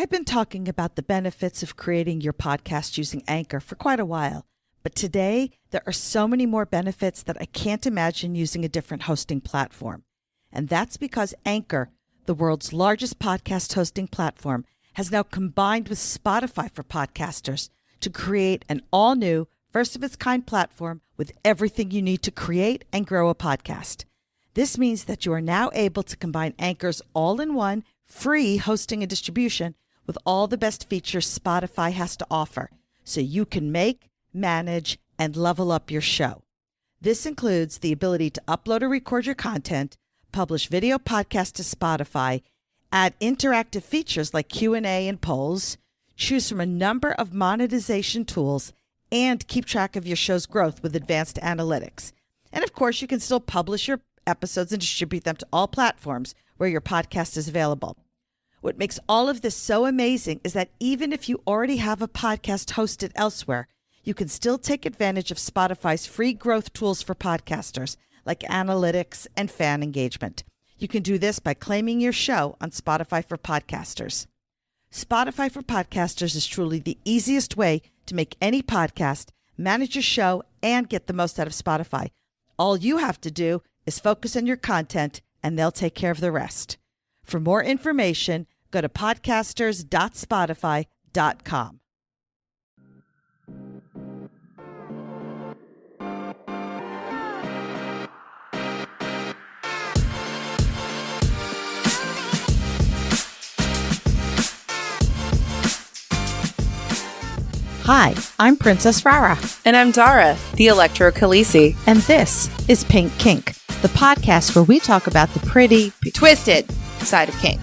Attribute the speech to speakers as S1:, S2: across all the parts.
S1: I've been talking about the benefits of creating your podcast using Anchor for quite a while, but today there are so many more benefits that I can't imagine using a different hosting platform. And that's because Anchor, the world's largest podcast hosting platform, has now combined with Spotify for podcasters to create an all-new, first-of-its-kind platform with everything you need to create and grow a podcast. This means that you are now able to combine Anchor's all-in-one free hosting and distribution with all the best features Spotify has to offer, so you can make, manage, and level up your show. This includes the ability to upload or record your content, publish video podcasts to Spotify, add interactive features like Q&A and polls, choose from a number of monetization tools, and keep track of your show's growth with advanced analytics. And of course, you can still publish your episodes and distribute them to all platforms where your podcast is available. What makes all of this so amazing is that even if you already have a podcast hosted elsewhere, you can still take advantage of Spotify's free growth tools for podcasters, like analytics and fan engagement. You can do this by claiming your show on Spotify for Podcasters. Spotify for Podcasters is truly the easiest way to make any podcast, manage your show, and get the most out of Spotify. All you have to do is focus on your content, and they'll take care of the rest. For more information, go to podcasters.spotify.com. Hi, I'm Princess Rara.
S2: And I'm Dara, the Electro Khaleesi.
S1: And this is Pink Kink, the podcast where we talk about the pretty,
S2: twisted side of kink.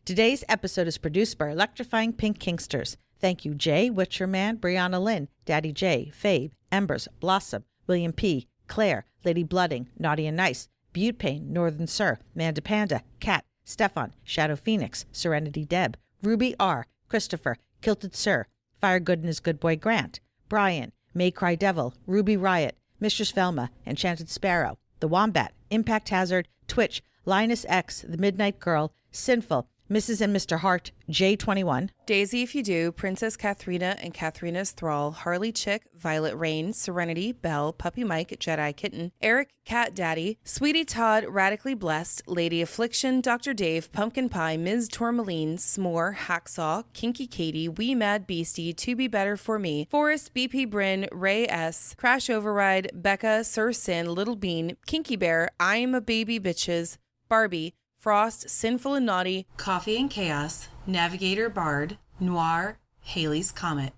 S1: Today's episode is produced by Electrifying Pink Kinksters. Thank you, Jay, Witcherman, Brianna Lynn, Daddy J, Fabe, Embers, Blossom, William P., Claire, Lady Blooding, Naughty and Nice, Butane, Northern Sir, Manda Panda, Cat, Stefan, Shadow Phoenix, Serenity Deb, Ruby R, Christopher, Kilted Sir, Fire Good and His Good Boy Grant, Brian, May Cry Devil, Ruby Riot, Mistress Velma, Enchanted Sparrow, The Wombat, Impact Hazard, Twitch, Linus X, The Midnight Girl, Sinful, Mrs. and Mr. Hart, J21,
S2: Daisy If You Do, Princess Katharina and Katharina's Thrall, Harley Chick, Violet Rain, Serenity, Belle, Puppy Mike, Jedi Kitten, Eric, Cat Daddy, Sweetie Todd, Radically Blessed, Lady Affliction, Dr. Dave, Pumpkin Pie, Ms. Tourmaline, S'more, Hacksaw, Kinky Katie, Wee Mad Beastie, To Be Better For Me, Forrest, BP Bryn, Ray S, Crash Override, Becca, Sir Sin, Little Bean, Kinky Bear, I'm a Baby Bitches, Barbie, Frost, Sinful and Naughty, Coffee and Chaos, Navigator Bard, Noir, Haley's Comet.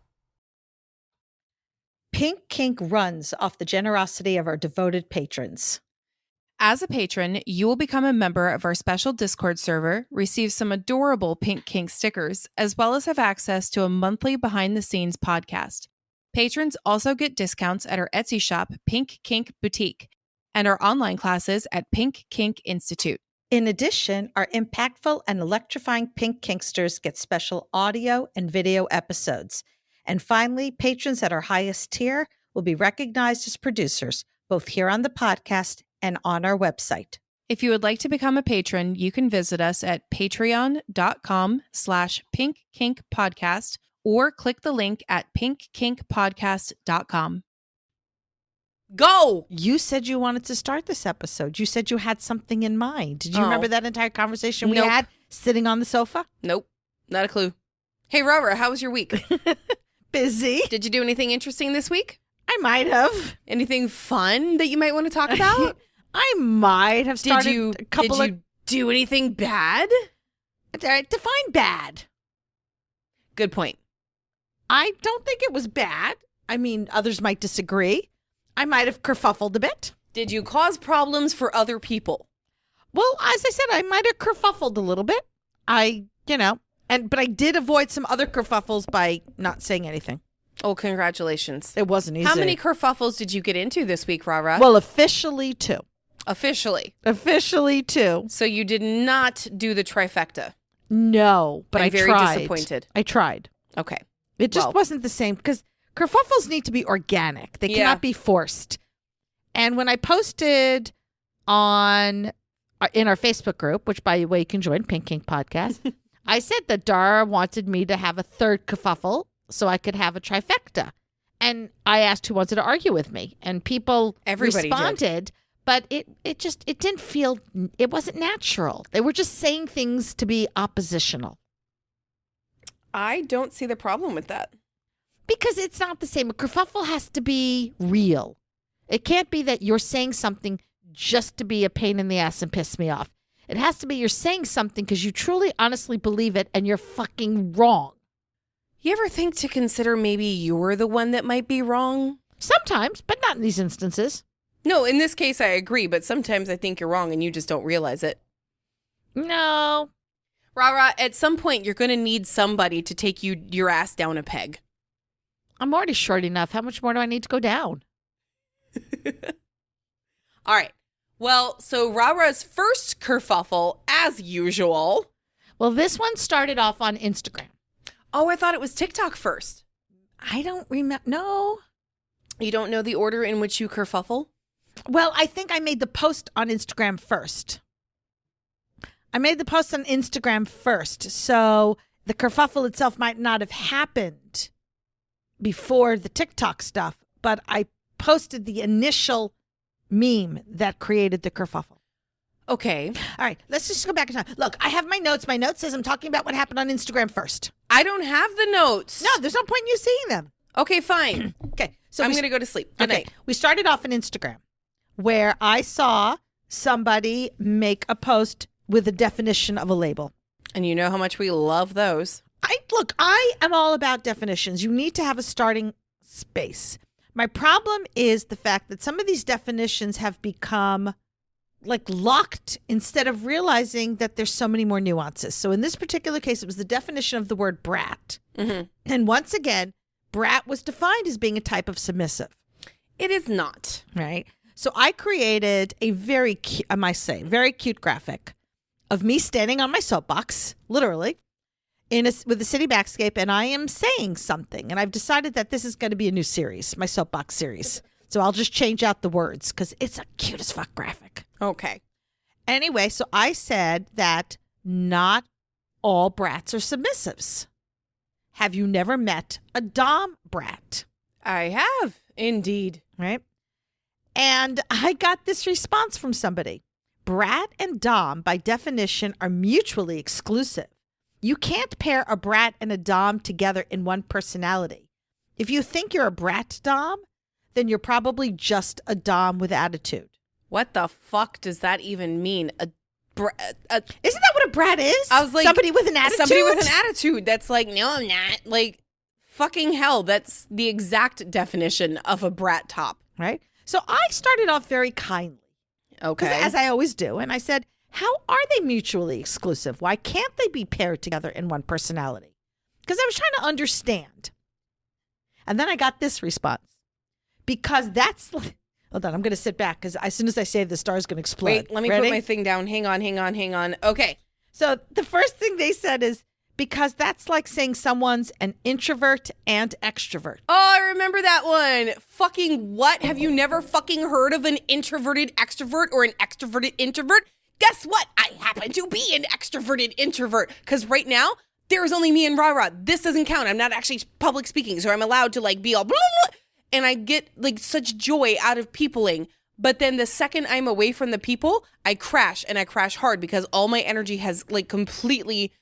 S1: Pink Kink runs off the generosity of our devoted patrons.
S2: As a patron, you will become a member of our special Discord server, receive some adorable Pink Kink stickers, as well as have access to a monthly behind-the-scenes podcast. Patrons also get discounts at our Etsy shop, Pink Kink Boutique, and our online classes at Pink Kink Institute.
S1: In addition, our impactful and electrifying Pink Kinksters get special audio and video episodes. And finally, patrons at our highest tier will be recognized as producers, both here on the podcast and on our website.
S2: If you would like to become a patron, you can visit us at patreon.com/pinkkinkpodcast or click the link at pinkkinkpodcast.com. Go!
S1: You said you wanted to start this episode. You said you had something in mind. Did you remember that entire conversation we had sitting on the sofa?
S2: Nope. Not a clue. Hey, Rara, how was your week?
S1: Busy.
S2: Did you do anything interesting this week?
S1: I might have.
S2: Anything fun that you might want to talk about?
S1: I might have started
S2: Did you do anything bad?
S1: Define bad.
S2: Good point.
S1: I don't think it was bad. I mean, others might disagree. I might have kerfuffled a bit.
S2: Did you cause problems for other people?
S1: Well, as I said, I might have kerfuffled a little bit. But I did avoid some other kerfuffles by not saying anything.
S2: Oh, congratulations.
S1: It wasn't easy.
S2: How many kerfuffles did you get into this week, Rara?
S1: Well, officially 2.
S2: Officially
S1: 2.
S2: So you did not do the trifecta?
S1: No, but
S2: I'm
S1: I
S2: very
S1: tried.
S2: disappointed.
S1: I tried.
S2: Okay.
S1: It just wasn't the same because kerfuffles need to be organic. They
S2: Yeah.
S1: cannot be forced. And when I posted in our Facebook group, which by the way you can join, Pink Kink Podcast, I said that Dara wanted me to have a third kerfuffle so I could have a trifecta. And I asked who wanted to argue with me, and people
S2: Everybody
S1: responded, but it didn't feel, it wasn't natural. They were just saying things to be oppositional.
S2: I don't see the problem with that.
S1: Because it's not the same. A kerfuffle has to be real. It can't be that you're saying something just to be a pain in the ass and piss me off. It has to be you're saying something because you truly, honestly believe it and you're fucking wrong.
S2: You ever think to consider maybe you're the one that might be wrong?
S1: Sometimes, but not in these instances.
S2: No, in this case, I agree, but sometimes I think you're wrong and you just don't realize it.
S1: No.
S2: Rara, at some point, you're going to need somebody to take your ass down a peg.
S1: I'm already short enough. How much more do I need to go down?
S2: All right. Well, so Rara's first kerfuffle, as usual.
S1: Well, this one started off on Instagram.
S2: Oh, I thought it was TikTok first.
S1: I don't remember. No.
S2: You don't know the order in which you kerfuffle?
S1: Well, I think I made the post on Instagram first. So the kerfuffle itself might not have happened before the TikTok stuff, but I posted the initial meme that created the kerfuffle.
S2: Okay.
S1: All right, let's just go back in time. Look, I have my notes. My note says I'm talking about what happened on Instagram first.
S2: I don't have the notes.
S1: No, there's no point in you seeing them.
S2: Okay, fine.
S1: Okay, so
S2: I'm going to go to sleep. Good night.
S1: We started off on Instagram where I saw somebody make a post with a definition of a label.
S2: And you know how much we love those.
S1: I am all about definitions. You need to have a starting space. My problem is the fact that some of these definitions have become like locked instead of realizing that there's so many more nuances. So in this particular case, it was the definition of the word brat.
S2: Mm-hmm.
S1: And once again, brat was defined as being a type of submissive.
S2: It is not.
S1: Right. So I created a very cute, I might say, very cute graphic of me standing on my soapbox, literally, with a city backscape, and I am saying something. And I've decided that this is going to be a new series, my soapbox series. So I'll just change out the words because it's a cute as fuck graphic.
S2: Okay.
S1: Anyway, so I said that not all brats are submissives. Have you never met a dom brat?
S2: I have, indeed.
S1: Right? And I got this response from somebody. Brat and dom, by definition, are mutually exclusive. You can't pair a brat and a dom together in one personality. If you think you're a brat dom, then you're probably just a dom with attitude.
S2: What the fuck does that even mean?
S1: Isn't that what a brat is?
S2: I was like,
S1: somebody with an attitude?
S2: Somebody with an attitude that's like, no, I'm not. Like, fucking hell, that's the exact definition of a brat top.
S1: Right? So I started off very kindly.
S2: Okay.
S1: As I always do. And I said, how are they mutually exclusive? Why can't they be paired together in one personality? Because I was trying to understand. And then I got this response. Because that's... Hold on, I'm going to sit back because as soon as I say it, the star's going to explode.
S2: Wait, let me
S1: Ready?
S2: put my thing down. Hang on. Okay.
S1: So the first thing they said is, because that's like saying someone's an introvert and extrovert.
S2: Oh, I remember that one. Fucking what? Have you never fucking heard of an introverted extrovert or an extroverted introvert? Guess what? I happen to be an extroverted introvert because right now there is only me and Rara. This doesn't count. I'm not actually public speaking, so I'm allowed to like be all blah, blah, blah. And I get like such joy out of peopling. But then the second I'm away from the people, I crash, and I crash hard because all my energy has like completely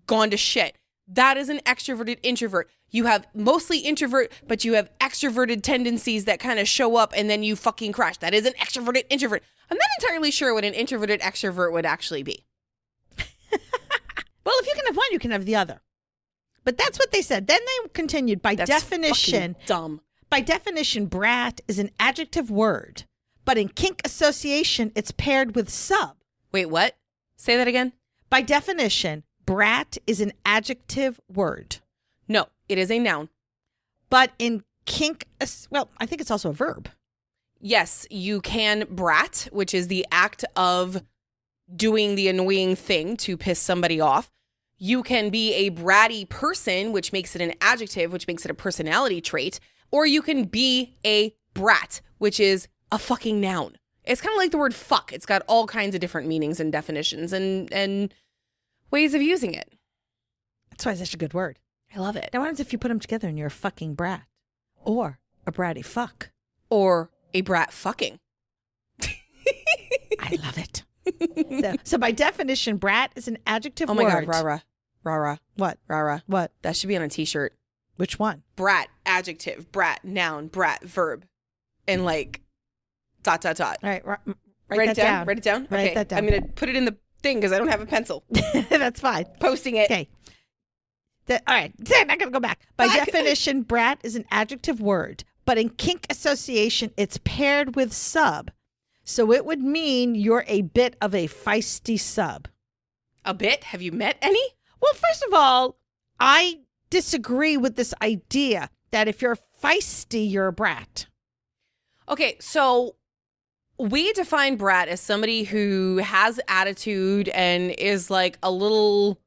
S2: gone to shit. That is an extroverted introvert. You have mostly introvert, but you have extroverted tendencies that kind of show up and then you fucking crash. That is an extroverted introvert. I'm not entirely sure what an introverted extrovert would actually be.
S1: Well, if you can have one, you can have the other. But that's what they said. Then they continued by
S2: That's
S1: definition.
S2: fucking dumb.
S1: By definition, brat is an adjective word, but in kink association, it's paired with sub.
S2: Wait, what? Say that again.
S1: By definition, brat is an adjective word.
S2: No, it is a noun.
S1: But in kink, well, I think it's also a verb.
S2: Yes, you can brat, which is the act of doing the annoying thing to piss somebody off. You can be a bratty person, which makes it an adjective, which makes it a personality trait. Or you can be a brat, which is a fucking noun. It's kind of like the word fuck. It's got all kinds of different meanings and definitions and ways of using it.
S1: That's why it's such a good word.
S2: I love it.
S1: Now, what happens if you put them together and you're a fucking brat? Or a bratty fuck?
S2: Or a brat fucking.
S1: I love it. So by definition, brat is an adjective word.
S2: Oh my God, Rara. Rara.
S1: What?
S2: Rara.
S1: What?
S2: That should be on a t-shirt.
S1: Which one?
S2: Brat, adjective, brat, noun, brat, verb. And like, ...
S1: All right, write
S2: it down. Write it down?
S1: Write
S2: Okay.
S1: that down.
S2: I'm going to put it in the thing because I don't have a pencil.
S1: That's fine.
S2: Posting it.
S1: Okay. All right. I'm not going to go back. By definition, brat is an adjective word, but in kink association, it's paired with sub. So it would mean you're a bit of a feisty sub.
S2: A bit? Have you met any?
S1: Well, first of all, I disagree with this idea that if you're feisty, you're a brat.
S2: Okay, so we define brat as somebody who has attitude and is like a little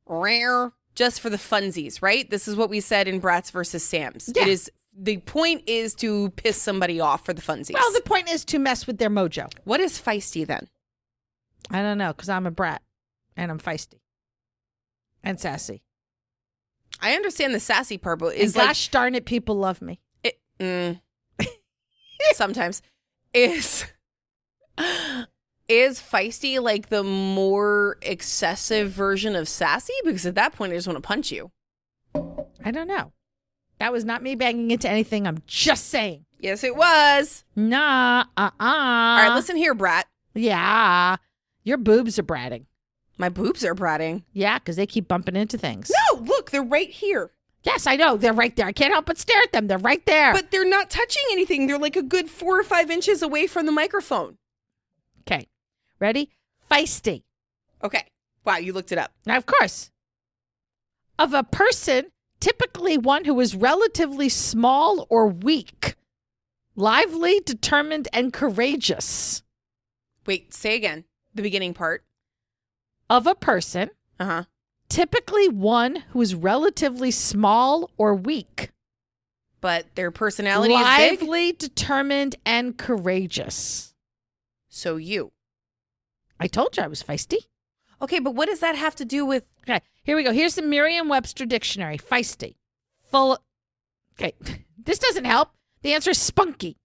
S2: rare just for the funsies, right? This is what we said in Brats versus Sams.
S1: Yeah.
S2: It is, the point is to piss somebody off for the funsies.
S1: Well, the point is to mess with their mojo.
S2: What is feisty then?
S1: I don't know, because I'm a brat and I'm feisty and sassy.
S2: I understand the sassy part, but
S1: And
S2: is like
S1: gosh darn it, people love me.
S2: sometimes is feisty like the more excessive version of sassy? Because at that point, I just want to punch you.
S1: I don't know. That was not me banging into anything. I'm just saying.
S2: Yes, it was.
S1: Nah,
S2: All right, listen here, brat.
S1: Yeah, your boobs are bratting.
S2: My boobs are bratting.
S1: Yeah, because they keep bumping into things.
S2: No, look, they're right here.
S1: Yes, I know. They're right there. I can't help but stare at them. They're right there.
S2: But they're not touching anything. They're like a good 4 or 5 inches away from the microphone.
S1: Okay. Ready? Feisty.
S2: Okay. Wow, you looked it up.
S1: Now, of course, of a person, typically one who is relatively small or weak, lively, determined, and courageous.
S2: Wait, say again. The beginning part.
S1: Of a person,
S2: Uh-huh.
S1: typically one who is relatively small or weak,
S2: But their personality is big.
S1: lively, determined, and courageous.
S2: So you.
S1: I told you I was feisty.
S2: Okay, but what does that have to do with...
S1: Okay, here we go. Here's the Merriam-Webster dictionary. Feisty. Okay, this doesn't help. The answer is spunky.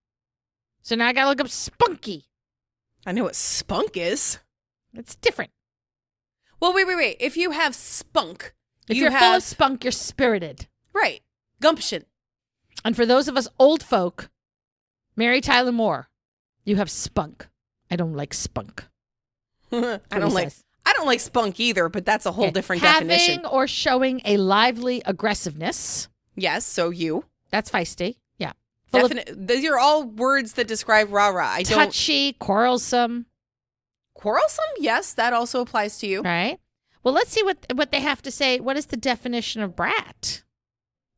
S1: So now I got to look up spunky.
S2: I know what spunk is.
S1: It's different.
S2: Well, wait. If you have spunk,
S1: If
S2: you
S1: you're
S2: have...
S1: full of spunk, you're spirited.
S2: Right. Gumption.
S1: And for those of us old folk, Mary Tyler Moore, you have spunk. I don't like spunk.
S2: I don't like spunk either, but that's a whole different
S1: Having
S2: definition.
S1: or showing a lively aggressiveness.
S2: Yes, so you.
S1: That's feisty. Yeah. Full of
S2: These are all words that describe rah-rah. I don't...
S1: touchy, quarrelsome.
S2: Quarrelsome? Yes, that also applies to you.
S1: Right. Well, let's see what they have to say. What is the definition of brat?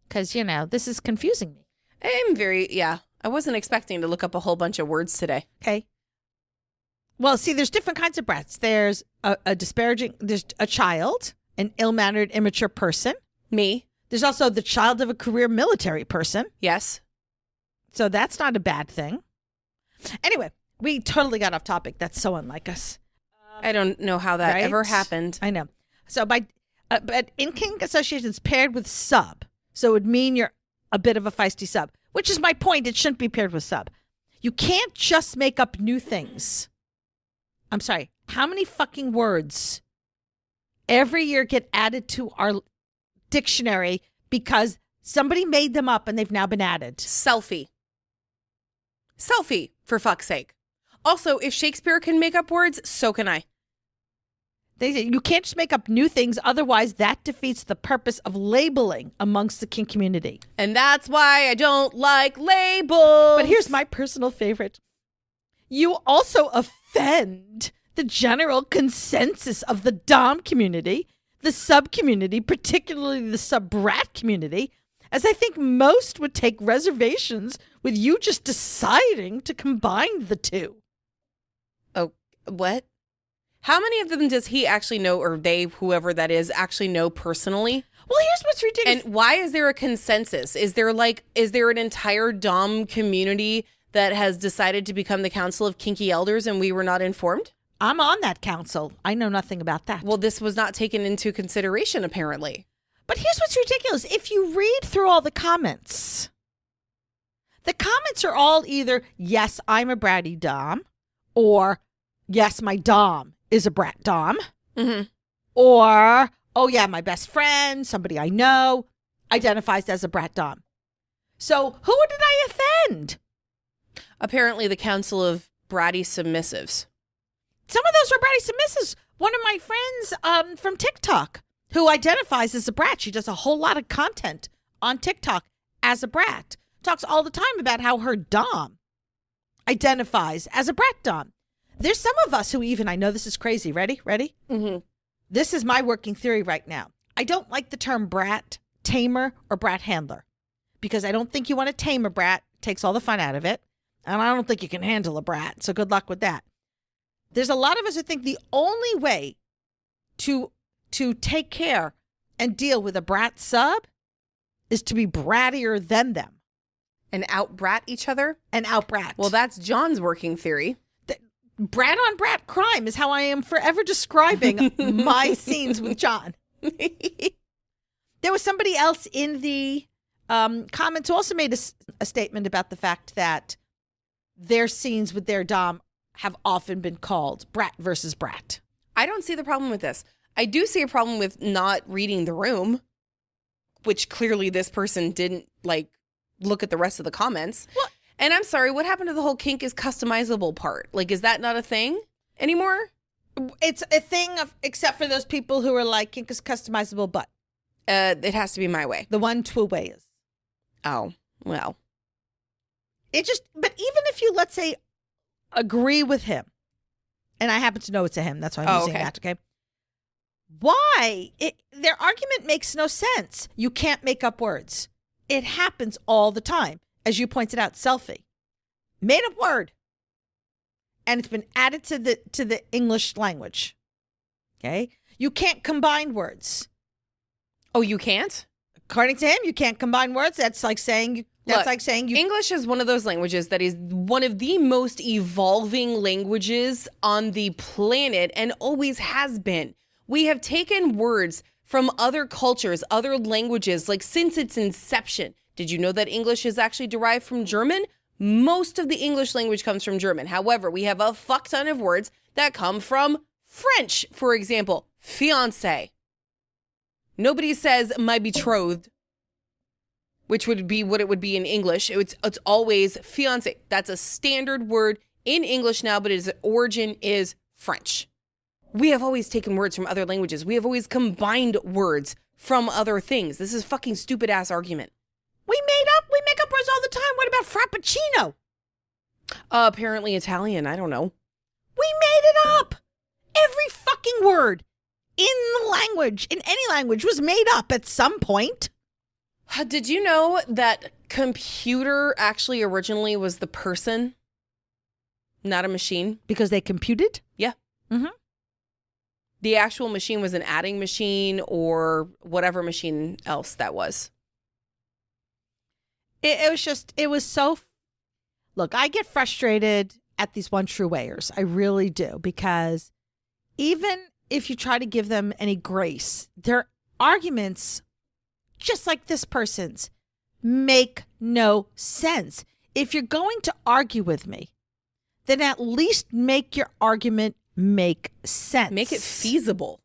S1: Because, this is confusing me.
S2: I wasn't expecting to look up a whole bunch of words today.
S1: Okay. Well, see, there's different kinds of brats. There's there's a child, an ill-mannered, immature person.
S2: Me?
S1: There's also the child of a career military person.
S2: Yes.
S1: So that's not a bad thing. Anyway, we totally got off topic. That's so unlike us.
S2: I don't know how that
S1: Right?
S2: ever happened.
S1: I know. So but in kink association, it's paired with sub. So it would mean you're a bit of a feisty sub, which is my point. It shouldn't be paired with sub. You can't just make up new things. I'm sorry. How many fucking words every year get added to our dictionary because somebody made them up and they've now been added?
S2: Selfie, for fuck's sake. Also, if Shakespeare can make up words, so can I.
S1: They say you can't just make up new things. Otherwise, that defeats the purpose of labeling amongst the kink community.
S2: And that's why I don't like labels.
S1: But here's my personal favorite. You also offend the general consensus of the dom community, the sub community, particularly the sub brat community, as I think most would take reservations with you just deciding to combine the two.
S2: Oh, what? How many of them does he actually know, or they, whoever that is, actually know personally?
S1: Well, here's what's ridiculous.
S2: And why is there a consensus? Is there an entire Dom community that has decided to become the Council of Kinky Elders and we were not informed?
S1: I'm on that council. I know nothing about that.
S2: Well, this was not taken into consideration, apparently.
S1: But here's what's ridiculous. If you read through all the comments are all either, yes, I'm a bratty Dom, or yes, my Dom is a brat Dom, or, oh yeah, my best friend, somebody I know, identifies as a brat Dom. So who did I offend?
S2: Apparently the Council of Bratty Submissives.
S1: Some of those are bratty submissives. One of my friends from TikTok who identifies as a brat, she does a whole lot of content on TikTok as a brat, talks all the time about how her Dom identifies as a brat Dom. There's some of us who even, I know this is crazy. Ready? Mm-hmm. This is my working theory right now. I don't like the term brat tamer or brat handler because I don't think you want to tame a brat. It takes all the fun out of it. And I don't think you can handle a brat. So good luck with that. There's a lot of us who think the only way to take care and deal with a brat sub is to be brattier than them.
S2: And out-brat each other?
S1: And out-brat.
S2: Well, that's John's working theory.
S1: Brat on brat crime is how I am forever describing my scenes with John. There was somebody else in the comments who also made a statement about the fact that their scenes with their Dom have often been called brat versus brat.
S2: I don't see the problem with this. I do see a problem with not reading the room, which clearly this person didn't look at the rest of the comments.
S1: Well,
S2: and I'm sorry, what happened to the whole kink is customizable part? Is that not a thing anymore?
S1: It's a thing except for those people who are like, kink is customizable, but
S2: it has to be my way.
S1: The one true way is.
S2: Oh, well.
S1: But even if you, let's say, agree with him, and I happen to know it's a him, that's why I'm using that, okay? Why? Their argument makes no sense. You can't make up words. It happens all the time. As you pointed out, selfie. Made up word. And it's been added to the English language. Okay? You can't combine words.
S2: Oh, you can't?
S1: According to him, you can't combine words. That's like saying
S2: English is one of those languages that is one of the most evolving languages on the planet and always has been. We have taken words from other cultures, other languages, since its inception. Did you know that English is actually derived from German? Most of the English language comes from German. However, we have a fuck ton of words that come from French. For example, fiancé. Nobody says my betrothed, which would be what it would be in English. It's always fiancé. That's a standard word in English now, but its origin is French. We have always taken words from other languages. We have always combined words from other things. This is a fucking stupid ass argument.
S1: We make up words all the time. What about frappuccino?
S2: Apparently Italian. I don't know.
S1: We made it up. Every fucking word in the language, in any language, was made up at some point.
S2: Did you know that computer actually originally was the person, not a machine?
S1: Because they computed?
S2: Yeah.
S1: Mm-hmm.
S2: The actual machine was an adding machine or whatever machine else that was.
S1: It was so... Look, I get frustrated at these one true wayers. I really do. Because even if you try to give them any grace, their arguments, just like this person's, make no sense. If you're going to argue with me, then at least make your argument make sense.
S2: Make it feasible.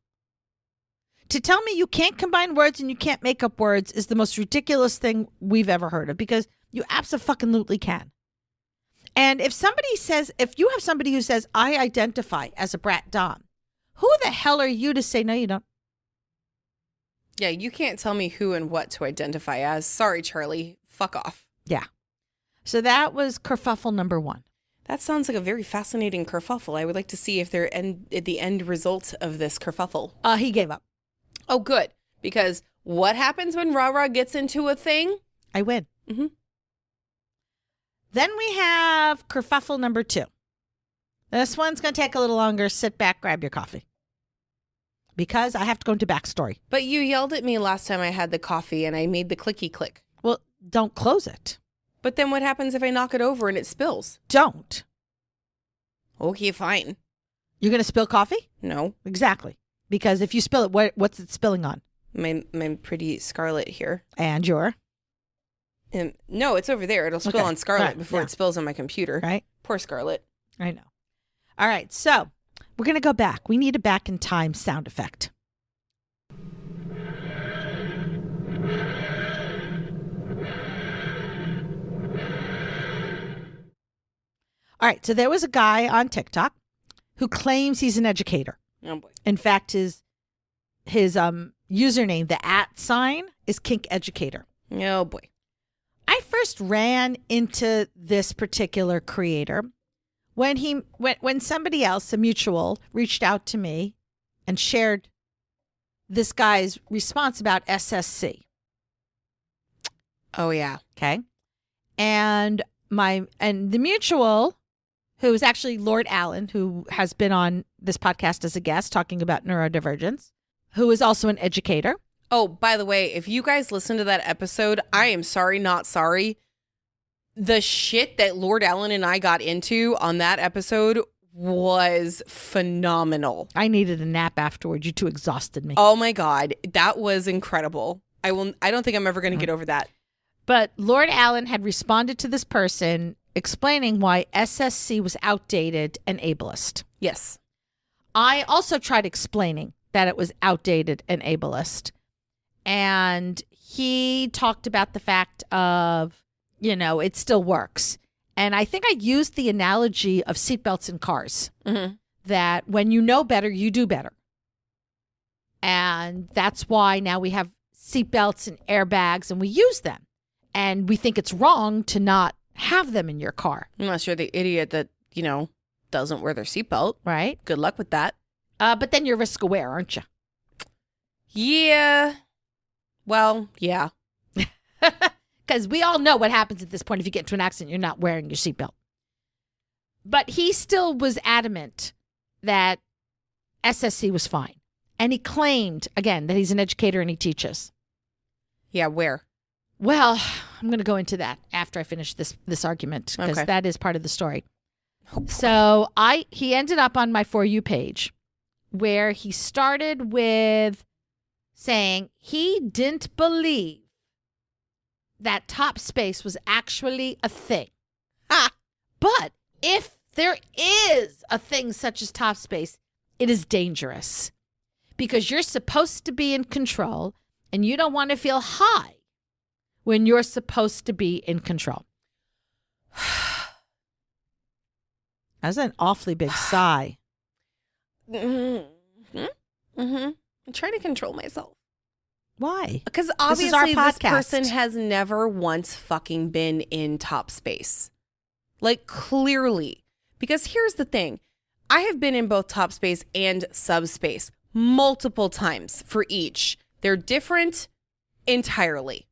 S1: To tell me you can't combine words and you can't make up words is the most ridiculous thing we've ever heard of, because you absolutely can. And if you have somebody who says, I identify as a brat Dom, who the hell are you to say, no, you don't?
S2: Yeah, you can't tell me who and what to identify as. Sorry, Charlie. Fuck off.
S1: Yeah. So that was kerfuffle number 1.
S2: That sounds like a very fascinating kerfuffle. I would like to see if they're the end result of this kerfuffle.
S1: He gave up.
S2: Oh, good. Because what happens when Rara gets into a thing?
S1: I win.
S2: Mm-hmm.
S1: Then we have kerfuffle number 2. This one's going to take a little longer. Sit back, grab your coffee. because I have to go into backstory.
S2: But you yelled at me last time I had the coffee and I made the clicky click.
S1: Well, don't close it.
S2: But then what happens if I knock it over and it spills?
S1: Don't.
S2: Okay, fine.
S1: You're going to spill coffee?
S2: No.
S1: Exactly. Because if you spill it, what's it spilling on?
S2: My pretty Scarlet here.
S1: And your?
S2: No, it's over there. It'll spill on Scarlet before it spills on my computer.
S1: Right.
S2: Poor Scarlet.
S1: I know. All right. So we're going to go back. We need a back in time sound effect. All right. So there was a guy on TikTok who claims he's an educator.
S2: Oh, boy.
S1: In fact, his username, the @ is Kink Educator.
S2: Oh, boy.
S1: I first ran into this particular creator when somebody else, a mutual, reached out to me and shared this guy's response about SSC.
S2: Oh, yeah.
S1: Okay. And the mutual, who is actually Lord Allen, who has been on this podcast as a guest talking about neurodivergence, who is also an educator.
S2: Oh, by the way, if you guys listen to that episode, I am sorry, not sorry. The shit that Lord Allen and I got into on that episode was phenomenal.
S1: I needed a nap afterwards. You two exhausted me.
S2: Oh my God. That was incredible. I don't think I'm ever going to get over that.
S1: But Lord Allen had responded to this person explaining why SSC was outdated and ableist.
S2: Yes.
S1: I also tried explaining that it was outdated and ableist. And he talked about the fact of, it still works. And I think I used the analogy of seatbelts in cars, that when you know better, you do better. And that's why now we have seatbelts and airbags and we use them. And we think it's wrong to not have them in your car.
S2: Unless you're the idiot that, doesn't wear their seatbelt.
S1: Right.
S2: Good luck with that.
S1: But then you're risk aware, aren't you?
S2: Yeah. Well, yeah.
S1: Because we all know what happens at this point if you get into an accident, you're not wearing your seatbelt. But he still was adamant that SSC was fine. And he claimed, again, that he's an educator and he teaches.
S2: Yeah, where?
S1: Well, I'm going to go into that after I finish this argument, because that is part of the story.
S2: Oh,
S1: so he ended up on my For You page, where he started with saying he didn't believe that top space was actually a thing. But if there is a thing such as top space, it is dangerous because you're supposed to be in control and you don't want to feel high when you're supposed to be in control. That's an awfully big sigh.
S2: I'm trying to control myself.
S1: Why?
S2: Because obviously this person has never once fucking been in top space. Like, clearly. Because here's the thing. I have been in both top space and subspace multiple times for each. They're different entirely.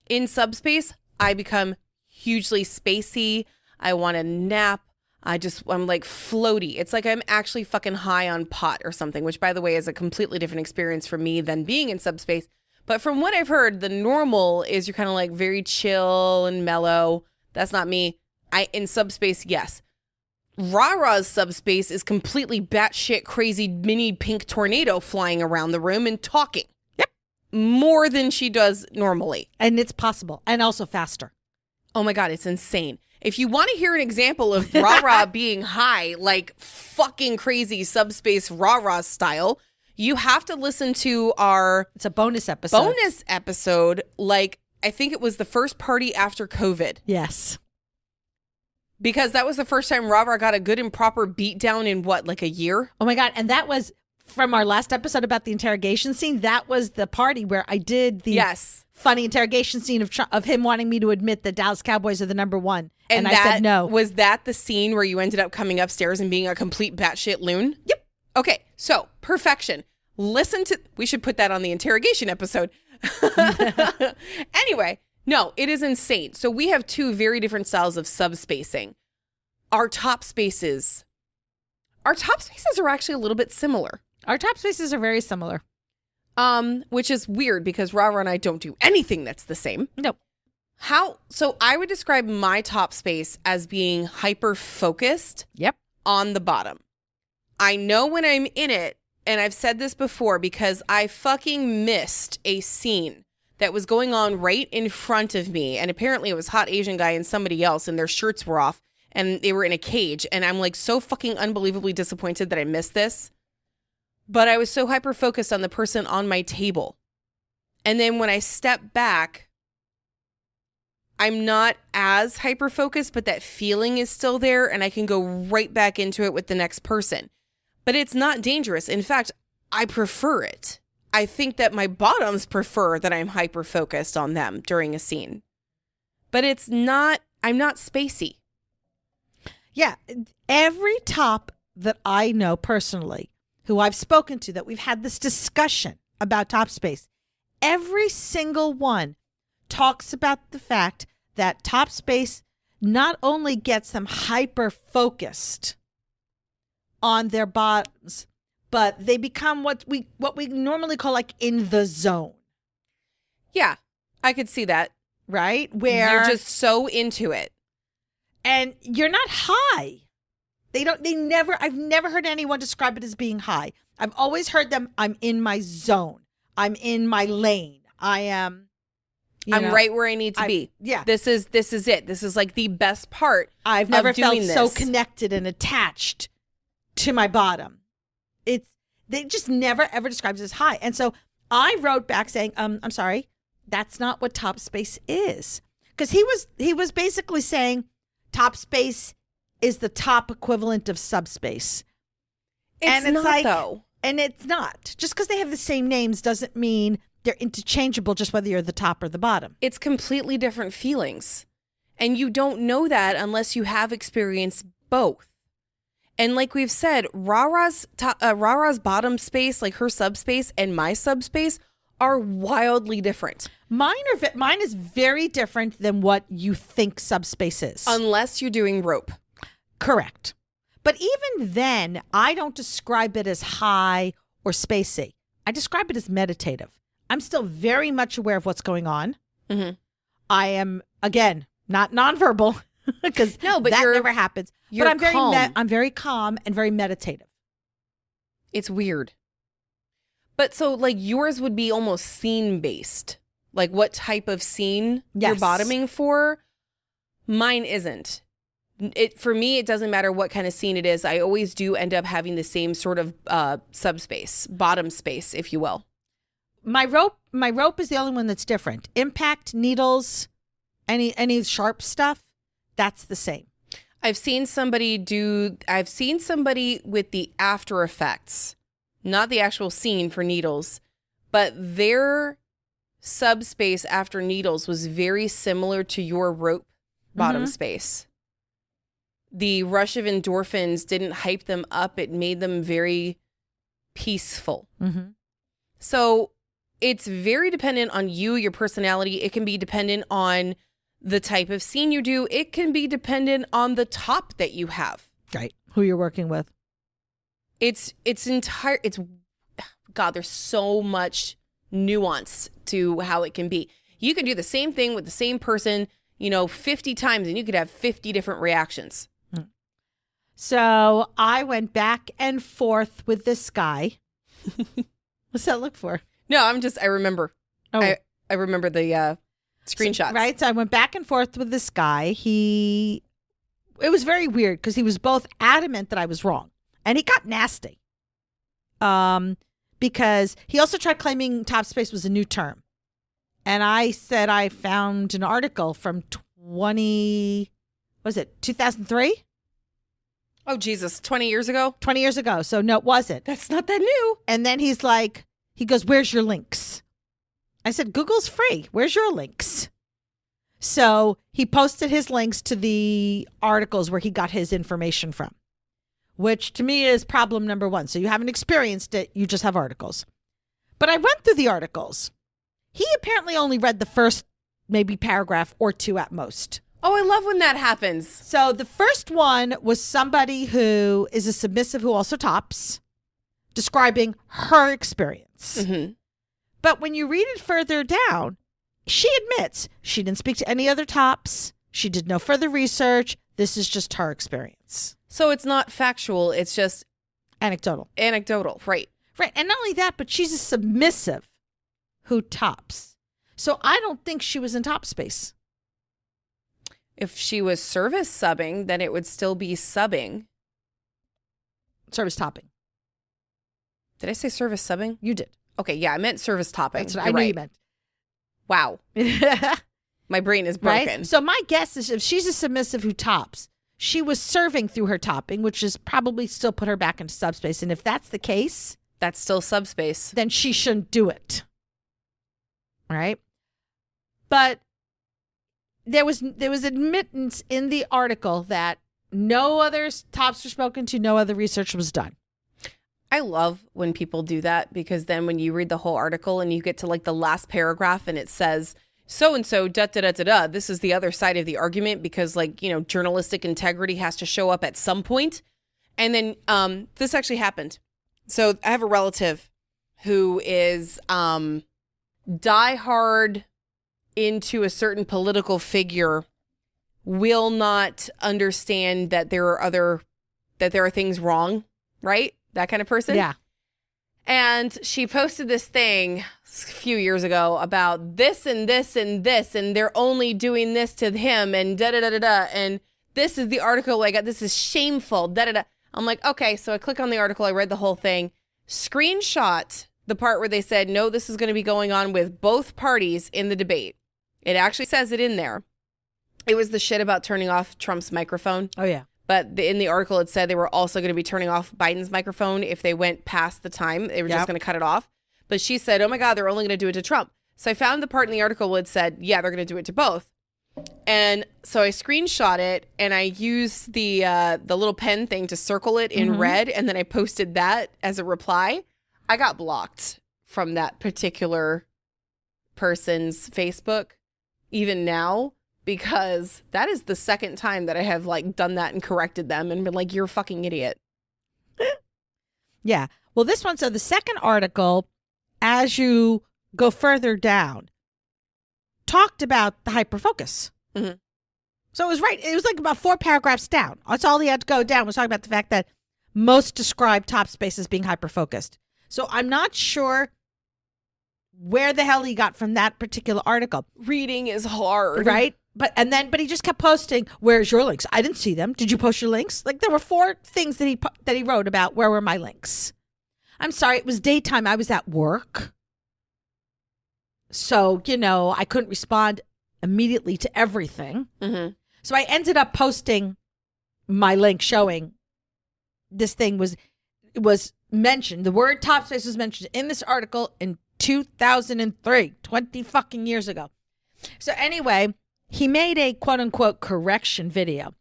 S2: In subspace, I become hugely spacey. I want to nap. I'm like floaty. It's like I'm actually fucking high on pot or something, which, by the way, is a completely different experience for me than being in subspace. But from what I've heard, the normal is you're kind of like very chill and mellow. That's not me. In subspace, yes. Rara's subspace is completely batshit crazy mini pink tornado flying around the room and talking.
S1: Yep.
S2: More than she does normally.
S1: And it's possible. And also faster.
S2: Oh my God, it's insane. If you want to hear an example of Rara being high, like fucking crazy subspace Rara style, you have to listen to
S1: it's a bonus episode.
S2: Like, I think it was the first party after COVID.
S1: Yes.
S2: Because that was the first time Rara got a good and proper beat down in like a year?
S1: Oh my God. And that was from our last episode about the interrogation scene. That was the party where I did the funny interrogation scene of him wanting me to admit that Dallas Cowboys are the number one. And I said no.
S2: Was that the scene where you ended up coming upstairs and being a complete batshit loon?
S1: Yep.
S2: Okay. So, perfection. We should put that on the interrogation episode. Anyway, no, it is insane. So we have two very different styles of subspacing. Our top spaces are actually a little bit similar.
S1: Our top spaces are very similar.
S2: Which is weird because Rara and I don't do anything that's the same.
S1: Nope.
S2: So I would describe my top space as being hyper focused.
S1: Yep.
S2: On the bottom. I know when I'm in it, and I've said this before because I fucking missed a scene that was going on right in front of me. And apparently it was Hot Asian Guy and somebody else, and their shirts were off and they were in a cage. And I'm like so fucking unbelievably disappointed that I missed this. But I was so hyper focused on the person on my table. And then when I step back, I'm not as hyper focused, but that feeling is still there and I can go right back into it with the next person. But it's not dangerous. In fact, I prefer it. I think that my bottoms prefer that I'm hyper focused on them during a scene. But I'm not spacey.
S1: Yeah. Every top that I know personally, who I've spoken to, that we've had this discussion about top space, every single one talks about the fact that top space not only gets them hyper focused on their bottoms, but they become what we normally call like in the zone.
S2: Yeah, I could see that.
S1: Right? Where
S2: you're just so into it.
S1: And you're not high. I've never heard anyone describe it as being high. I've always heard them, I'm in my zone. I'm in my lane. I'm
S2: right where I need to be.
S1: Yeah.
S2: This is it. This is like the best part.
S1: I've never felt
S2: this.
S1: so connected and attached to my bottom. They just never ever describes it as high. And so I wrote back saying, I'm sorry, that's not what top space is. Because he was basically saying top space is the top equivalent of subspace.
S2: It's not, though.
S1: And it's not. Just because they have the same names doesn't mean they're interchangeable just whether you're the top or the bottom.
S2: It's completely different feelings. And you don't know that unless you have experienced both. And like we've said, Rara's bottom space, like her subspace and my subspace, are wildly different.
S1: Mine is very different than what you think subspace is.
S2: Unless you're doing rope.
S1: Correct. But even then, I don't describe it as high or spacey. I describe it as meditative. I'm still very much aware of what's going on.
S2: Mm-hmm.
S1: I am, again, not nonverbal because that never happens. But I'm very calm and very meditative.
S2: It's weird. But so like yours would be almost scene based. Like what type of scene you're bottoming for. Mine isn't. For me, it doesn't matter what kind of scene it is. I always do end up having the same sort of subspace, bottom space, if you will.
S1: My rope is the only one that's different. Impact, needles, any sharp stuff, that's the same.
S2: I've seen somebody with the after effects, not the actual scene for needles, but their subspace after needles was very similar to your rope bottom space. The rush of endorphins didn't hype them up. It made them very peaceful.
S1: Mm-hmm.
S2: So it's very dependent on you, your personality. It can be dependent on the type of scene you do. It can be dependent on the top that you have.
S1: Right. Who you're working with.
S2: God, there's so much nuance to how it can be. You can do the same thing with the same person, 50 times and you could have 50 different reactions.
S1: So I went back and forth with this guy. What's that look for?
S2: No, I remember. Oh. I remember the screenshots.
S1: Right. So I went back and forth with this guy. It was very weird because he was both adamant that I was wrong and he got nasty. Because he also tried claiming top space was a new term. And I said I found an article from 2003?
S2: Oh, Jesus. 20 years ago?
S1: 20 years ago. So no, it wasn't.
S2: That's not that new.
S1: And then he goes, where's your links? I said, Google's free. Where's your links? So he posted his links to the articles where he got his information from, which to me is problem number one. So you haven't experienced it. You just have articles. But I went through the articles. He apparently only read the first maybe paragraph or two at most.
S2: Oh, I love when that happens.
S1: So the first one was somebody who is a submissive who also tops, describing her experience.
S2: Mm-hmm.
S1: But when you read it further down, she admits she didn't speak to any other tops. She did no further research. This is just her experience.
S2: So it's not factual. It's just
S1: Anecdotal.
S2: Right.
S1: Right. And not only that, but she's a submissive who tops. So I don't think she was in top space.
S2: If she was service subbing, then it would still be subbing.
S1: Service topping.
S2: Did I say service subbing?
S1: You did.
S2: Okay, yeah, I meant service topping.
S1: That's what I knew you meant.
S2: Wow. My brain is broken.
S1: Right? So my guess is if she's a submissive who tops, she was serving through her topping, which is probably still put her back into subspace. And if that's the case,
S2: that's still subspace.
S1: Then she shouldn't do it. Right? But there was admittance in the article that no other tops were spoken to, no other research was done.
S2: I love when people do that, because then when you read the whole article and you get to like the last paragraph and it says so-and-so da-da-da-da-da, this is the other side of the argument, because like, you know, journalistic integrity has to show up at some point. And then this actually happened. So I have a relative who is diehard into a certain political figure, will not understand that there are things wrong, right? That kind of person.
S1: Yeah.
S2: And she posted this thing a few years ago about this and this and this, and they're only doing this to him, and da-da-da-da-da, and this is the article I got, this is shameful, da-da-da. I'm like, okay, so I click on the article, I read the whole thing, screenshot the part where they said, no, this is going to be going on with both parties in the debate. It actually says it in there. It was the shit about turning off Trump's microphone.
S1: Oh, yeah.
S2: But in the article, it said they were also going to be turning off Biden's microphone if they went past the time. They were just going to cut it off. But she said, oh, my God, they're only going to do it to Trump. So I found the part in the article where it said, yeah, they're going to do it to both. And so I screenshot it and I used the little pen thing to circle it in red. And then I posted that as a reply. I got blocked from that particular person's Facebook even now, because that is the second time that I have like done that and corrected them and been like, you're a fucking idiot.
S1: Yeah. Well, this one, so the second article, as you go further down, talked about the hyperfocus. Mm-hmm. So it was right. It was like about 4 paragraphs down. That's all he had to go down, was talking about the fact that most describe top spaces being hyperfocused. So I'm not sure where the hell he got from that particular article.
S2: Reading is hard.
S1: Right? But he just kept posting, where's your links? I didn't see them. Did you post your links? Like, there were 4 things that he wrote about where were my links. I'm sorry, it was daytime. I was at work. So, you know, I couldn't respond immediately to everything. Mm-hmm. So I ended up posting my link showing this thing was mentioned. The word top space was mentioned in this article in 2003, 20 fucking years ago. So anyway, he made a quote unquote correction video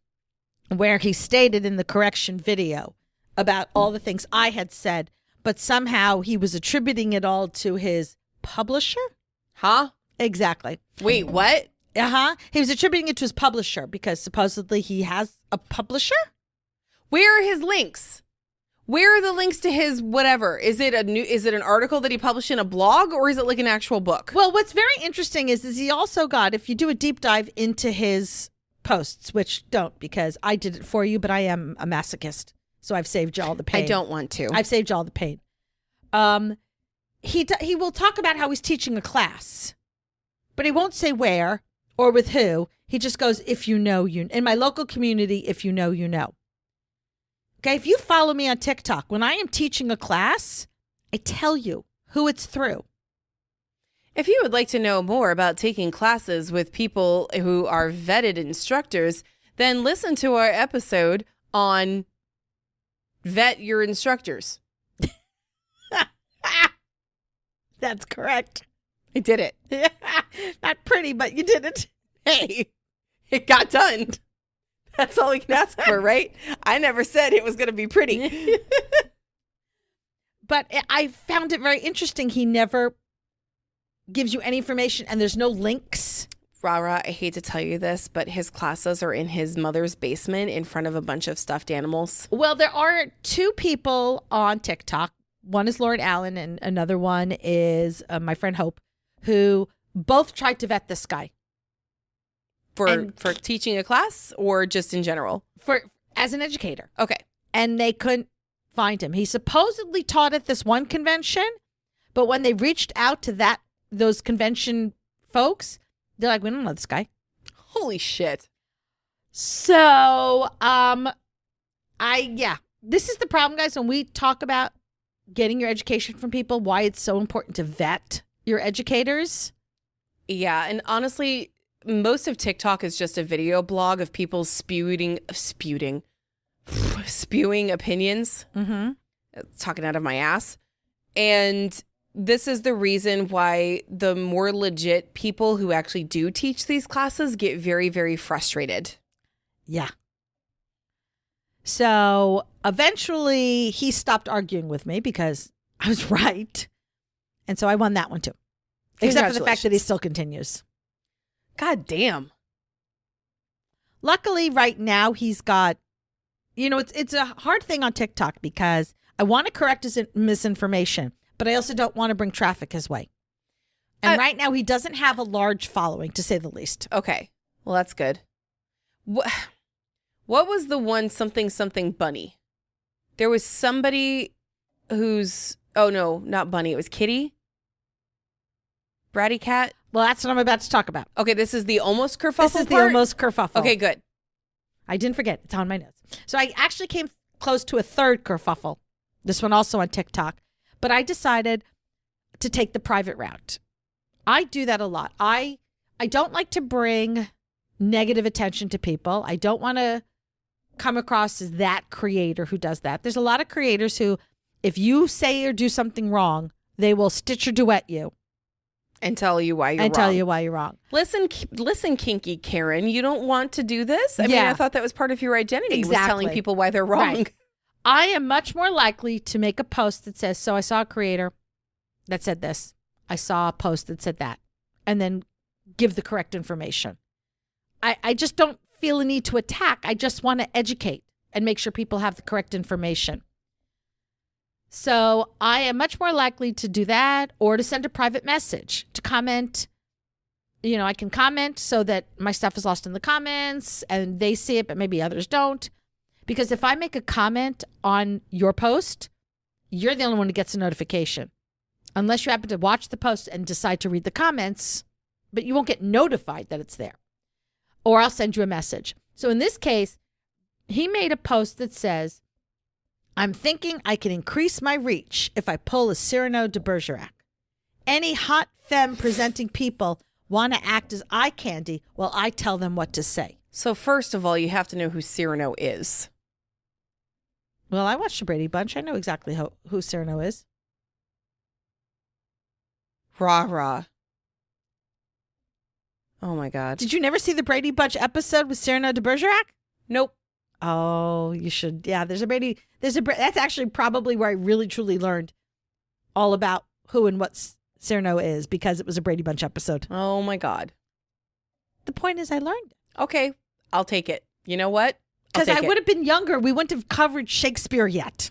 S1: where he stated in the correction video about all the things I had said, but somehow he was attributing it all to his publisher.
S2: Huh?
S1: Exactly.
S2: Wait, what?
S1: Uh-huh. He was attributing it to his publisher because supposedly he has a publisher.
S2: Where are his links? Where are the links to his whatever? Is it an article that he published in a blog, or is it like an actual book?
S1: Well, what's very interesting is he also got, if you do a deep dive into his posts, which don't, because I did it for you, but I am a masochist, so I've saved you all the pain.
S2: I don't want to.
S1: I've saved you all the pain. He will talk about how he's teaching a class, but he won't say where or with who. He just goes, if you know, you in my local community, if you know, you know. Okay, if you follow me on TikTok, when I am teaching a class, I tell you who it's through.
S2: If you would like to know more about taking classes with people who are vetted instructors, then listen to our episode on vet your instructors.
S1: That's correct.
S2: I did it.
S1: Not pretty, but you did it.
S2: Hey, it got done. That's all we can ask for, right? I never said it was going to be pretty.
S1: But I found it very interesting. He never gives you any information, and there's no links.
S2: Rara, I hate to tell you this, but his classes are in his mother's basement in front of a bunch of stuffed animals.
S1: Well, there are 2 people on TikTok One is Lauren Allen, and another one is my friend Hope, who both tried to vet this guy
S2: For teaching a class or just in general?
S1: As an educator.
S2: Okay.
S1: And they couldn't find him. He supposedly taught at this one convention, but when they reached out to those convention folks, they're like, we don't know this guy.
S2: Holy shit.
S1: So, this is the problem, guys, when we talk about getting your education from people, why it's so important to vet your educators.
S2: Yeah, and honestly, most of TikTok is just a video blog of people spewing opinions.
S1: Mm-hmm.
S2: Talking out of my ass. And this is the reason why the more legit people who actually do teach these classes get very, very frustrated.
S1: Yeah. So eventually he stopped arguing with me because I was right. And so I won that one too. Except for the fact that he still continues.
S2: God damn.
S1: Luckily, right now he's got, it's a hard thing on TikTok because I want to correct his misinformation, but I also don't want to bring traffic his way. And right now he doesn't have a large following, to say the least.
S2: Okay. Well, that's good. What was the one something bunny? There was somebody who's, oh no, not bunny. It was kitty. Bratty cat.
S1: Well, that's what I'm about to talk about.
S2: Okay, this is the almost kerfuffle
S1: This is the almost kerfuffle.
S2: Okay, good.
S1: I didn't forget. It's on my notes. So I actually came close to a third kerfuffle. This one also on TikTok. But I decided to take the private route. I do that a lot. I don't like to bring negative attention to people. I don't want to come across as that creator who does that. There's a lot of creators who, if you say or do something wrong, they will stitch or duet you.
S2: And tell you why you're wrong.
S1: And tell you why you're wrong.
S2: Listen, kinky Karen, you don't want to do this? I mean, I thought that was part of your identity,
S1: exactly.
S2: was telling people why they're wrong.
S1: Right. I am much more likely to make a post that says, so I saw a creator that said this. I saw a post that said that. And then give the correct information. I just don't feel a need to attack. I just want to educate and make sure people have the correct information. So I am much more likely to do that or to send a private message, to comment. I can comment so that my stuff is lost in the comments and they see it, but maybe others don't. Because if I make a comment on your post, you're the only one who gets a notification. Unless you happen to watch the post and decide to read the comments, but you won't get notified that it's there. Or I'll send you a message. So in this case, he made a post that says, I'm thinking I can increase my reach if I pull a Cyrano de Bergerac. Any hot femme presenting people want to act as eye candy while I tell them what to say.
S2: So first of all, you have to know who Cyrano is.
S1: Well, I watched the Brady Bunch. I know exactly who Cyrano is.
S2: Rara. Oh my God.
S1: Did you never see the Brady Bunch episode with Cyrano de Bergerac?
S2: Nope.
S1: Oh, you should. Yeah, that's actually probably where I really truly learned all about who and what Cyrano is, because it was a Brady Bunch episode.
S2: Oh my God.
S1: The point is I learned.
S2: Okay, I'll take it. You know what?
S1: Because I would have been younger. We wouldn't have covered Shakespeare yet.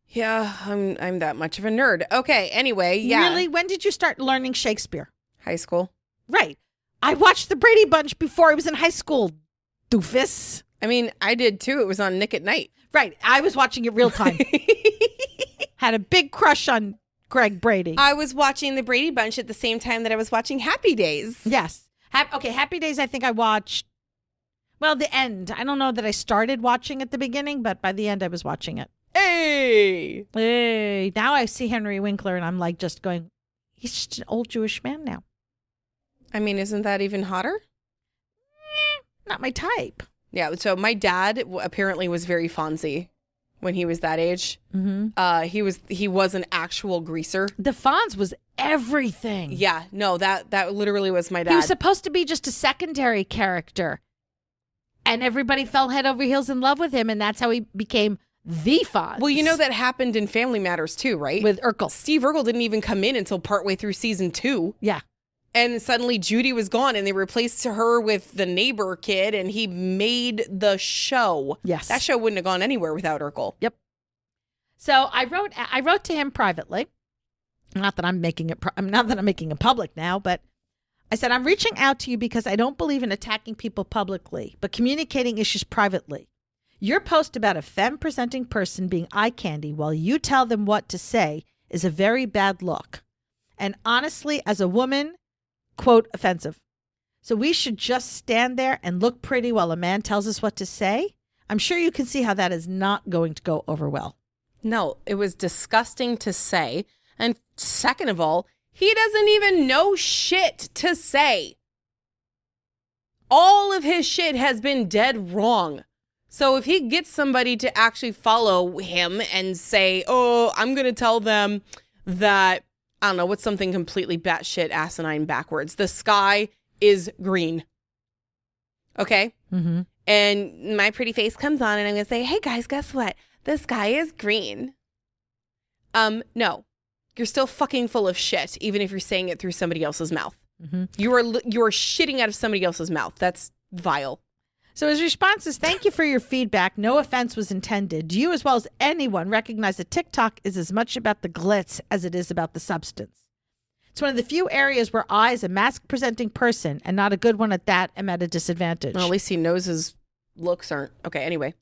S2: Yeah, I'm that much of a nerd. Okay, anyway, yeah.
S1: Really? When did you start learning Shakespeare?
S2: High school.
S1: Right. I watched the Brady Bunch before I was in high school, doofus.
S2: I mean, I did too. It was on Nick at Night.
S1: Right. I was watching it real time. Had a big crush on Greg Brady.
S2: I was watching the Brady Bunch at the same time that I was watching Happy Days.
S1: Yes. Happy Days, I think I watched, well, the end. I don't know that I started watching at the beginning, but by the end I was watching it. Hey. Now I see Henry Winkler and I'm like just going, he's just an old Jewish man now.
S2: I mean, isn't that even hotter?
S1: Not my type.
S2: Yeah, so my dad apparently was very Fonzie when he was that age.
S1: Mm-hmm.
S2: He was an actual greaser.
S1: The Fonz was everything.
S2: Yeah, no, that literally was my dad.
S1: He was supposed to be just a secondary character. And everybody fell head over heels in love with him, and that's how he became the Fonz.
S2: Well, you know that happened in Family Matters too, right?
S1: With Urkel.
S2: Steve Urkel didn't even come in until partway through season 2.
S1: Yeah.
S2: And suddenly Judy was gone and they replaced her with the neighbor kid and he made the show.
S1: Yes.
S2: That show wouldn't have gone anywhere without Urkel.
S1: Yep.
S3: So I wrote to him privately. Not that I'm making it public now, but I said, I'm reaching out to you because I don't believe in attacking people publicly, but communicating issues privately. Your post about a femme-presenting person being eye candy while you tell them what to say is a very bad look. And honestly, as a woman, quote, offensive. So we should just stand there and look pretty while a man tells us what to say? I'm sure you can see how that is not going to go over well.
S2: No, it was disgusting to say. And second of all, he doesn't even know shit to say. All of his shit has been dead wrong. So if he gets somebody to actually follow him and say, oh, I'm going to tell them that, I don't know, what's something completely batshit asinine backwards. The sky is green. Okay?
S3: Mm-hmm.
S2: And my pretty face comes on and I'm going to say, hey guys, guess what? The sky is green. No. You're still fucking full of shit, even if you're saying it through somebody else's mouth.
S3: Mm-hmm.
S2: You are shitting out of somebody else's mouth. That's vile.
S3: So his response is, thank you for your feedback. No offense was intended. You, as well as anyone, recognize that TikTok is as much about the glitz as it is about the substance. It's one of the few areas where I, as a mask-presenting person, and not a good one at that, am at a disadvantage.
S2: Well, at least he knows his looks aren't. Okay, anyway.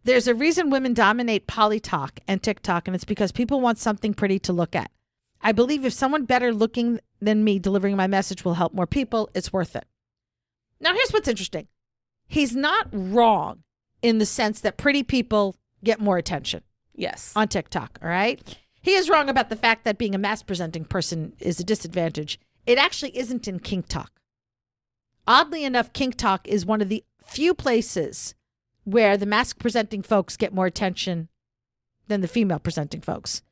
S3: There's a reason women dominate Polytalk and TikTok, and it's because people want something pretty to look at. I believe if someone better looking than me delivering my message will help more people, it's worth it. Now, here's what's interesting. He's not wrong in the sense that pretty people get more attention.
S2: Yes.
S3: On TikTok, all right? He is wrong about the fact that being a mask-presenting person is a disadvantage. It actually isn't in Kink Talk. Oddly enough, Kink Talk is one of the few places where the mask-presenting folks get more attention than the female-presenting folks.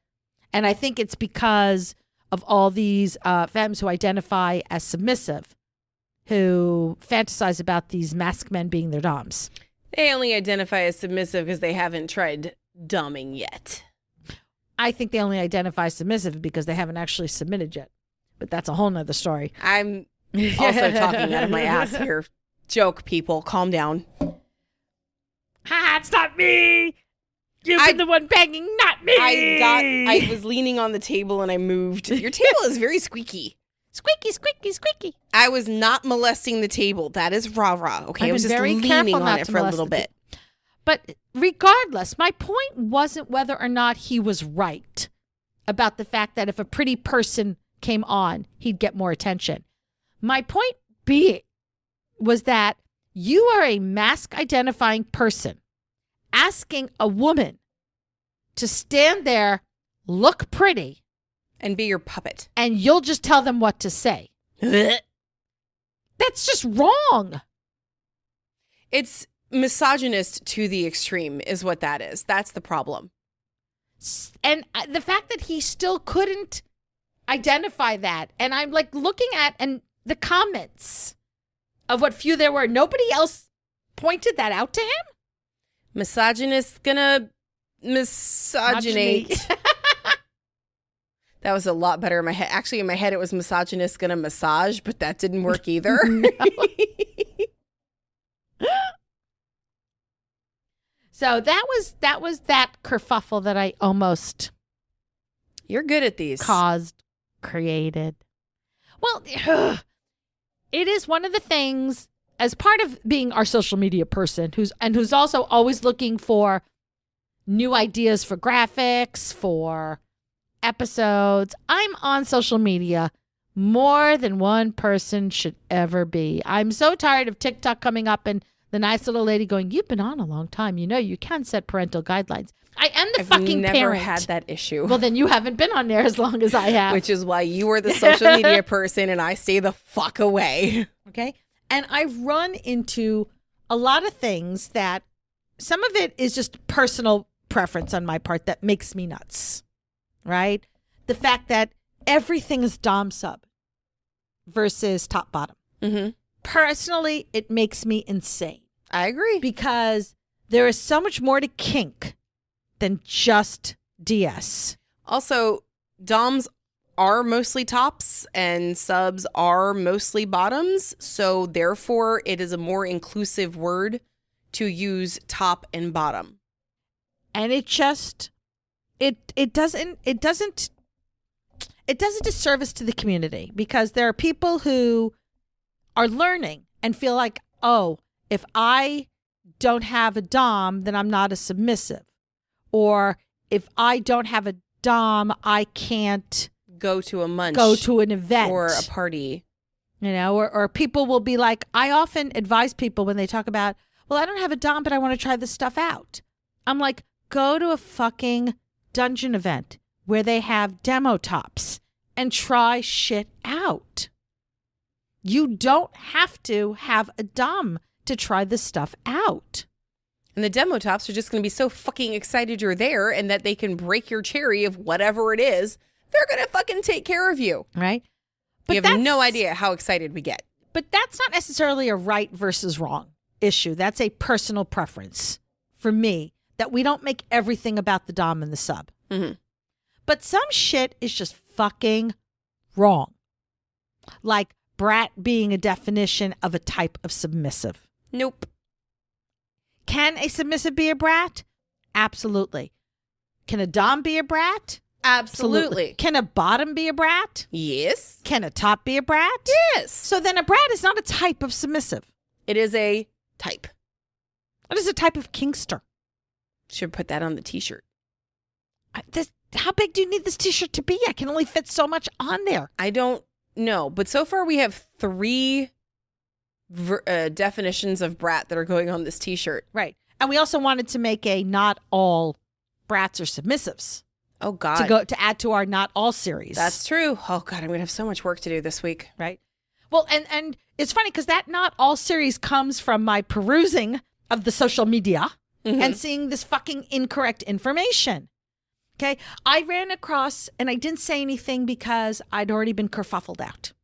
S3: And I think it's because of all these femmes who identify as submissive, who fantasize about these masked men being their doms.
S2: They only identify as submissive because they haven't tried dumbing yet.
S3: I think they only identify submissive because they haven't actually submitted yet. But that's a whole nother story.
S2: I'm also talking out of my ass here. Joke, people. Calm down.
S3: Ha, it's not me. You've been the one banging, not me.
S2: I was leaning on the table and I moved. Your table is very squeaky.
S3: Squeaky, squeaky, squeaky.
S2: I was not molesting the table. That is rah-rah. Okay, I was just leaning on it for a little bit.
S3: But regardless, my point wasn't whether or not he was right about the fact that if a pretty person came on, he'd get more attention. My point being was that you are a mask-identifying person asking a woman to stand there, look pretty,
S2: and be your puppet.
S3: And you'll just tell them what to say. That's just wrong.
S2: It's misogynist to the extreme is what that is. That's the problem.
S3: And the fact that he still couldn't identify that. And I'm like looking at and the comments of what few there were. Nobody else pointed that out to him.
S2: Misogynist gonna misogynate. That was a lot better in my head. Actually, in my head, it was misogynist gonna massage, but that didn't work either.
S3: So that was that kerfuffle that I almost
S2: You're good at these.
S3: created. Well, it is one of the things as part of being our social media person who's also always looking for new ideas for graphics, for episodes. I'm on social media more than one person should ever be. I'm so tired of TikTok coming up and the nice little lady going, you've been on a long time. You know, you can set parental guidelines. I am the fucking
S2: never
S3: parent.
S2: Had that issue.
S3: Well, then you haven't been on there as long as I have.
S2: Which is why you are the social media person and I stay the fuck away.
S3: Okay. And I've run into a lot of things that some of it is just personal preference on my part that makes me nuts. Right? The fact that everything is dom sub versus top bottom.
S2: Mm-hmm.
S3: Personally, it makes me insane.
S2: I agree.
S3: Because there is so much more to kink than just DS.
S2: Also, doms are mostly tops and subs are mostly bottoms. So therefore, it is a more inclusive word to use top and bottom.
S3: And it just it doesn't disservice to the community, because there are people who are learning and feel like, oh, if I don't have a dom, then I'm not a submissive. Or if I don't have a dom, I can't
S2: go to a munch,
S3: go to an event
S2: or a party.
S3: You know, or people will be like, I often advise people when they talk about, well, I don't have a dom, but I want to try this stuff out. I'm like, go to a fucking dungeon event where they have demo tops and try shit out. You don't have to have a dom to try this stuff out.
S2: And the demo tops are just going to be so fucking excited you're there and that they can break your cherry of whatever it is. They're going to fucking take care of you.
S3: Right?
S2: But you have no idea how excited we get.
S3: But that's not necessarily a right versus wrong issue. That's a personal preference for me, that we don't make everything about the dom and the sub.
S2: Mm-hmm.
S3: But some shit is just fucking wrong. Like brat being a definition of a type of submissive.
S2: Nope.
S3: Can a submissive be a brat? Absolutely. Can a dom be a brat?
S2: Absolutely.
S3: Can a bottom be a brat?
S2: Yes.
S3: Can a top be a brat?
S2: Yes.
S3: So then a brat is not a type of submissive.
S2: It is a type.
S3: It is a type of kinkster.
S2: Should put that on the t-shirt.
S3: How big do you need this t-shirt to be? I can only fit so much on there.
S2: I don't know. But so far we have 3 definitions of brat that are going on this t-shirt.
S3: Right. And we also wanted to make a not all brats are submissives.
S2: Oh, God.
S3: To add to our not all series.
S2: That's true. Oh, God, I'm going to have so much work to do this week.
S3: Right. Well, and it's funny because that not all series comes from my perusing of the social media and seeing this fucking incorrect information. Okay. I ran across, and I didn't say anything because I'd already been kerfuffled out.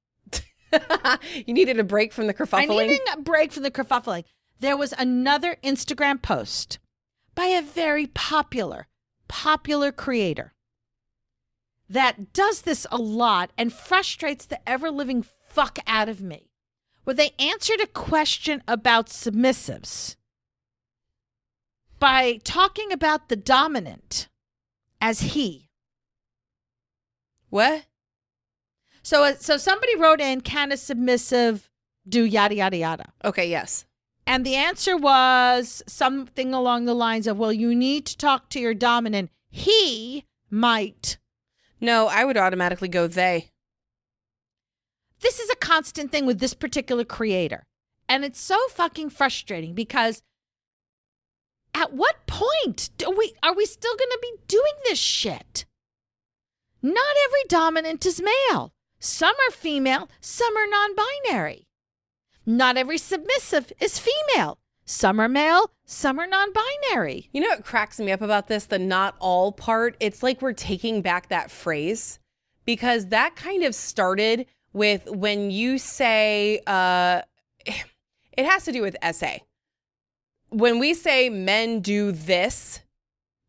S2: You needed a break from the kerfuffling?
S3: I needed a break from the kerfuffling. There was another Instagram post by a very popular creator that does this a lot and frustrates the ever-living fuck out of me, where they answered a question about submissives by talking about the dominant as he.
S2: What?
S3: So somebody wrote in, can a submissive do yada, yada, yada?
S2: Okay, yes.
S3: And the answer was something along the lines of, well, you need to talk to your dominant. He might.
S2: No, I would automatically go they.
S3: This is a constant thing with this particular creator. And it's so fucking frustrating because at what point are we still going to be doing this shit? Not every dominant is male. Some are female, some are non-binary. Not every submissive is female. Some are male, some are non-binary.
S2: You know what cracks me up about this, the not all part? It's like we're taking back that phrase, because that kind of started with when you say, it has to do with SA. When we say men do this,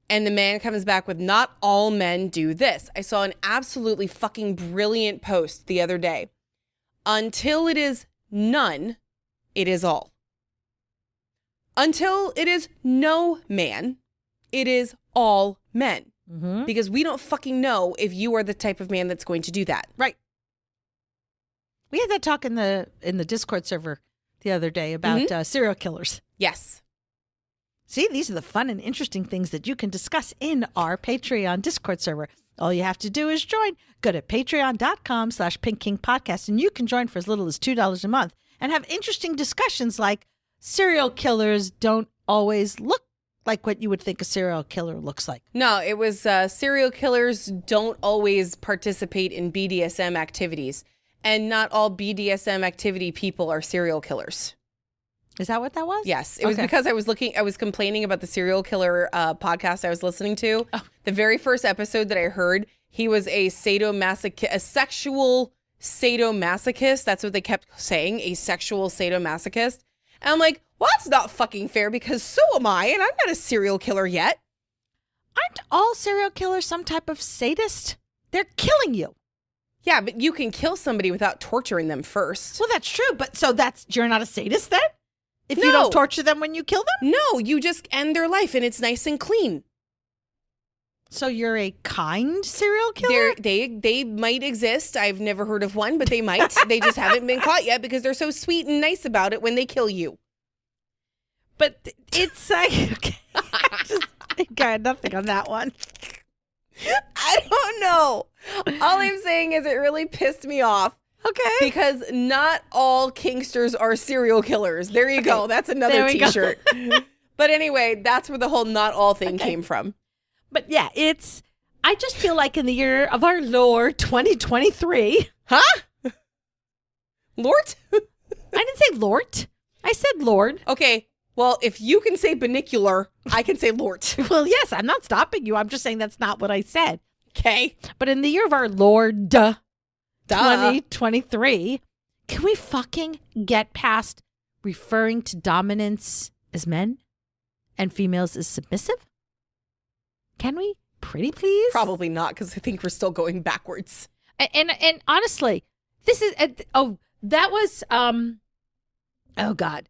S2: and the man comes back with not all men do this. I saw an absolutely fucking brilliant post the other day. Until it is none, it is all. Until it is no man, it is all men.
S3: Mm-hmm.
S2: Because we don't fucking know if you are the type of man that's going to do that.
S3: Right. We had that talk in the Discord server the other day about serial killers.
S2: Yes.
S3: See, these are the fun and interesting things that you can discuss in our Patreon Discord server. All you have to do is join. Go to patreon.com/PinkKingPodcast, and you can join for as little as $2 a month and have interesting discussions like serial killers don't always look like what you would think a serial killer looks like.
S2: No, it was serial killers don't always participate in BDSM activities. And not all BDSM activity people are serial killers.
S3: Is that what that was?
S2: Yes. It was because I was complaining about the serial killer podcast I was listening to. Oh. The very first episode that I heard, he was a sadomasochist, a sexual sadomasochist. That's what they kept saying, a sexual sadomasochist. And I'm like, well, that's not fucking fair because so am I, and I'm not a serial killer yet.
S3: Aren't all serial killers some type of sadist? They're killing you.
S2: Yeah, but you can kill somebody without torturing them first.
S3: Well, that's true, but so you're not a sadist then? If you don't torture them when you kill them?
S2: No, you just end their life and it's nice and clean.
S3: So you're a kind serial killer?
S2: They might exist. I've never heard of one, but they might. They just haven't been caught yet because they're so sweet and nice about it when they kill you.
S3: But it's like, okay. I got nothing on that one.
S2: I don't know. All I'm saying is it really pissed me off.
S3: Okay.
S2: Because not all kinksters are serial killers. There you go. That's another t-shirt. But anyway, that's where the whole not all thing came from.
S3: But yeah, I just feel like in the year of our Lord 2023.
S2: Huh? Lord?
S3: I didn't say Lord. I said Lord.
S2: Okay. Well, if you can say binocular, I can say Lord.
S3: Well, yes, I'm not stopping you. I'm just saying that's not what I said.
S2: Okay.
S3: But in the year of our Lord 2023, can we fucking get past referring to dominance as men and females as submissive? Can we? Pretty please?
S2: Probably not, because I think we're still going backwards.
S3: And honestly, this is that was oh God.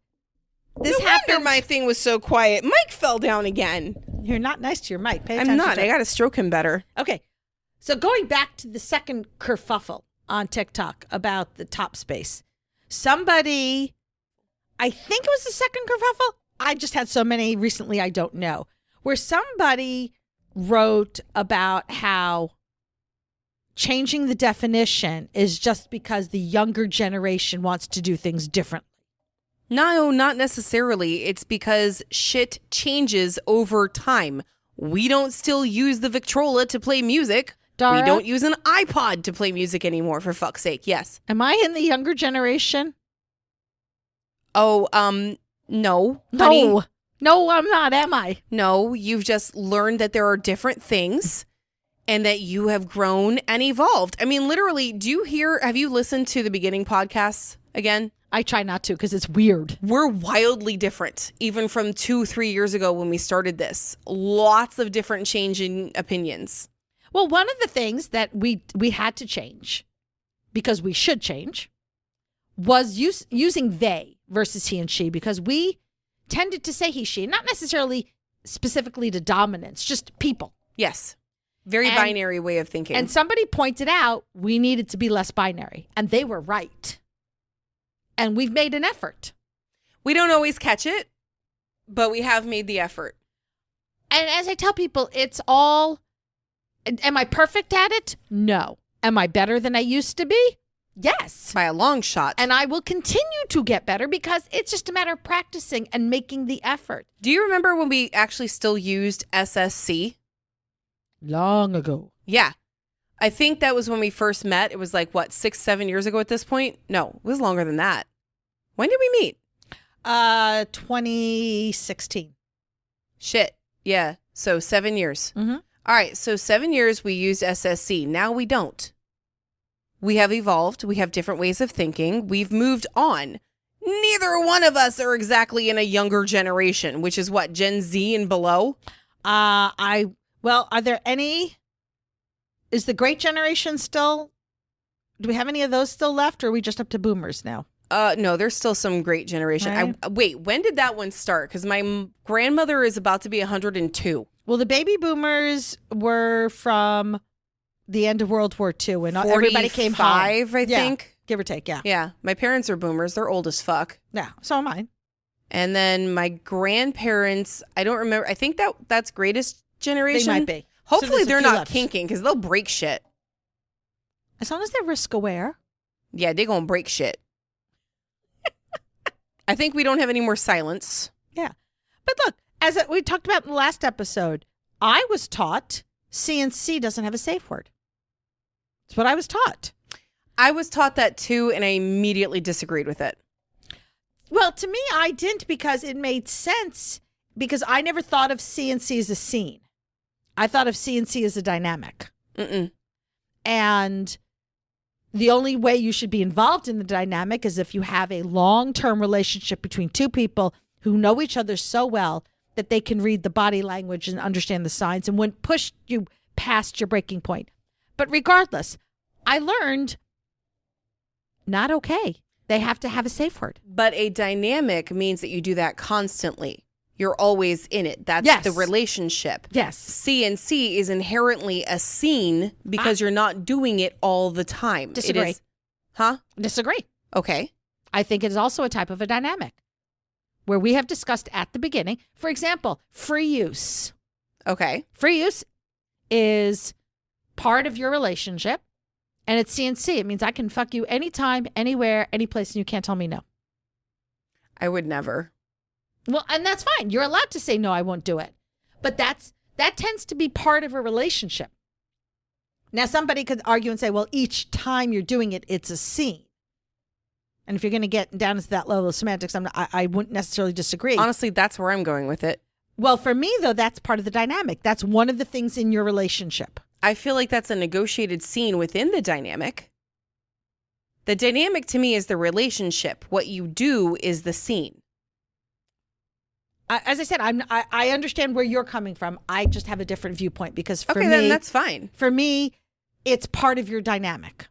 S3: This happened.
S2: My thing was so quiet. Mike fell down again.
S3: You're not nice to your mic. Pay attention.
S2: I'm not.
S3: To
S2: I got to stroke him better.
S3: Okay. So going back to the second kerfuffle on TikTok about the top space. Somebody, I think it was the second kerfuffle. I just had so many recently, I don't know. Where somebody wrote about how changing the definition is just because the younger generation wants to do things differently.
S2: No, not necessarily. It's because shit changes over time. We don't still use the Victrola to play music.
S3: Dara?
S2: We don't use an iPod to play music anymore, for fuck's sake. Yes.
S3: Am I in the younger generation?
S2: Oh, no. Honey.
S3: No, I'm not, am I?
S2: No, you've just learned that there are different things and that you have grown and evolved. I mean, literally, have you listened to the beginning podcasts again?
S3: I try not to because it's weird.
S2: We're wildly different, even from 2-3 years ago when we started this. Lots of different changing opinions.
S3: Well, one of the things that we had to change, because we should change, was using they versus he and she, because we tended to say he, she, not necessarily specifically to dominance, just people.
S2: Yes. Very binary way of thinking.
S3: And somebody pointed out we needed to be less binary, and they were right. And we've made an effort.
S2: We don't always catch it, but we have made the effort.
S3: And as I tell people, it's all, am I perfect at it? No. Am I better than I used to be? Yes.
S2: By a long shot.
S3: And I will continue to get better because it's just a matter of practicing and making the effort.
S2: Do you remember when we actually still used SSC?
S3: Long ago.
S2: Yeah. I think that was when we first met. It was like, 6-7 years ago at this point? No, it was longer than that. When did we meet?
S3: 2016.
S2: Shit. Yeah. So 7 years.
S3: Mm-hmm.
S2: All right. So 7 years we used SSC. Now we don't. We have evolved. We have different ways of thinking. We've moved on. Neither one of us are exactly in a younger generation, which is what, Gen Z and below?
S3: Are there any? Is the great generation still? Do we have any of those still left, or are we just up to boomers now?
S2: No, there's still some great generation.
S3: Right.
S2: Wait, when did that one start? Because my grandmother is about to be 102.
S3: Well, the baby boomers were from the end of World War II, and everybody came home.
S2: 45, I think.
S3: Give or take, yeah.
S2: Yeah, my parents are boomers. They're old as fuck.
S3: Yeah, so am I.
S2: And then my grandparents, I don't remember. I think that's greatest generation.
S3: They might be.
S2: Hopefully
S3: So
S2: they're
S3: few
S2: not
S3: left.
S2: kinking because they'll break shit.
S3: As long as they're risk aware.
S2: Yeah, they're going to break shit. I think we don't have any more silence.
S3: Yeah. But look, as we talked about in the last episode, I was taught CNC doesn't have a safe word. It's what I was taught.
S2: I was taught that too, and I immediately disagreed with it.
S3: Well, to me, I didn't, because it made sense, because I never thought of CNC as a scene. I thought of CNC as a dynamic.
S2: Mm-mm.
S3: And the only way you should be involved in the dynamic is if you have a long-term relationship between two people who know each other so well that they can read the body language and understand the signs and wouldn't push you past your breaking point. But regardless, I learned not okay. They have to have a safe word.
S2: But a dynamic means that you do that constantly. You're always in it. That's
S3: Yes.
S2: the relationship.
S3: Yes.
S2: C and C is inherently a scene because you're not doing it all the time.
S3: Disagree.
S2: It is, huh?
S3: Disagree.
S2: Okay.
S3: I think it is also a type of a dynamic where we have discussed at the beginning. For example, free use.
S2: Okay.
S3: Free use is part of your relationship, and it's CNC. It means I can fuck you anytime, anywhere, any place, and you can't tell me no.
S2: I would never.
S3: Well, and that's fine. You're allowed to say no, I won't do it. But that tends to be part of a relationship. Now, somebody could argue and say, well, each time you're doing it, it's a scene. And if you're going to get down to that level of semantics, I wouldn't necessarily disagree.
S2: Honestly, that's where I'm going with it.
S3: Well, for me, though, that's part of the dynamic. That's one of the things in your relationship.
S2: I feel like that's a negotiated scene within the dynamic. The dynamic to me is the relationship. What you do is the scene.
S3: As I said, I understand where you're coming from. I just have a different viewpoint because for me,
S2: then that's fine.
S3: For me, it's part of your dynamic.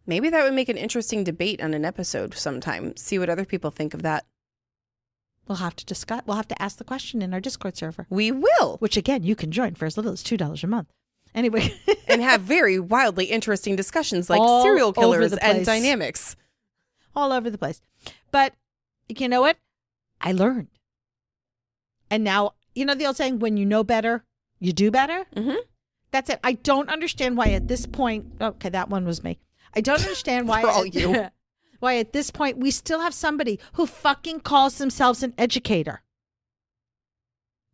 S2: Maybe that would make an interesting debate on an episode sometime. See what other people think of that.
S3: We'll have to discuss. We'll have to ask the question in our Discord server.
S2: We will.
S3: Which, again, you can join for as little as $2 a month. Anyway.
S2: And have very wildly interesting discussions like
S3: All
S2: serial
S3: over
S2: killers
S3: the
S2: and
S3: place.
S2: dynamics.
S3: All over the place. But you know what? I learned. And now, you know the old saying, when you know better, you do better?
S2: Mm-hmm.
S3: That's it. I don't understand why at this point, okay, that one was me. I don't understand why.
S2: For all you.
S3: Why at this point we still have somebody who fucking calls themselves an educator.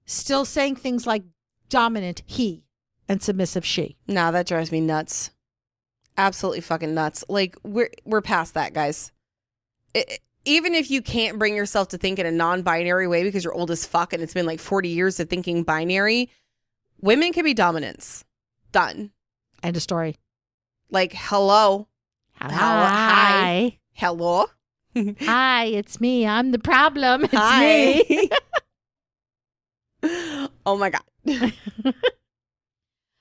S3: Still saying things like dominant he and submissive she.
S2: Nah, that drives me nuts. Absolutely fucking nuts. Like, we're past that, guys. Even if you can't bring yourself to think in a non-binary way because you're old as fuck and it's been like 40 years of thinking binary, women can be dominants. Done.
S3: End of story.
S2: Like, hello.
S3: Hi.
S2: Hello.
S3: Hi, it's me. I'm the problem. It's
S2: Hi.
S3: me.
S2: Oh my God.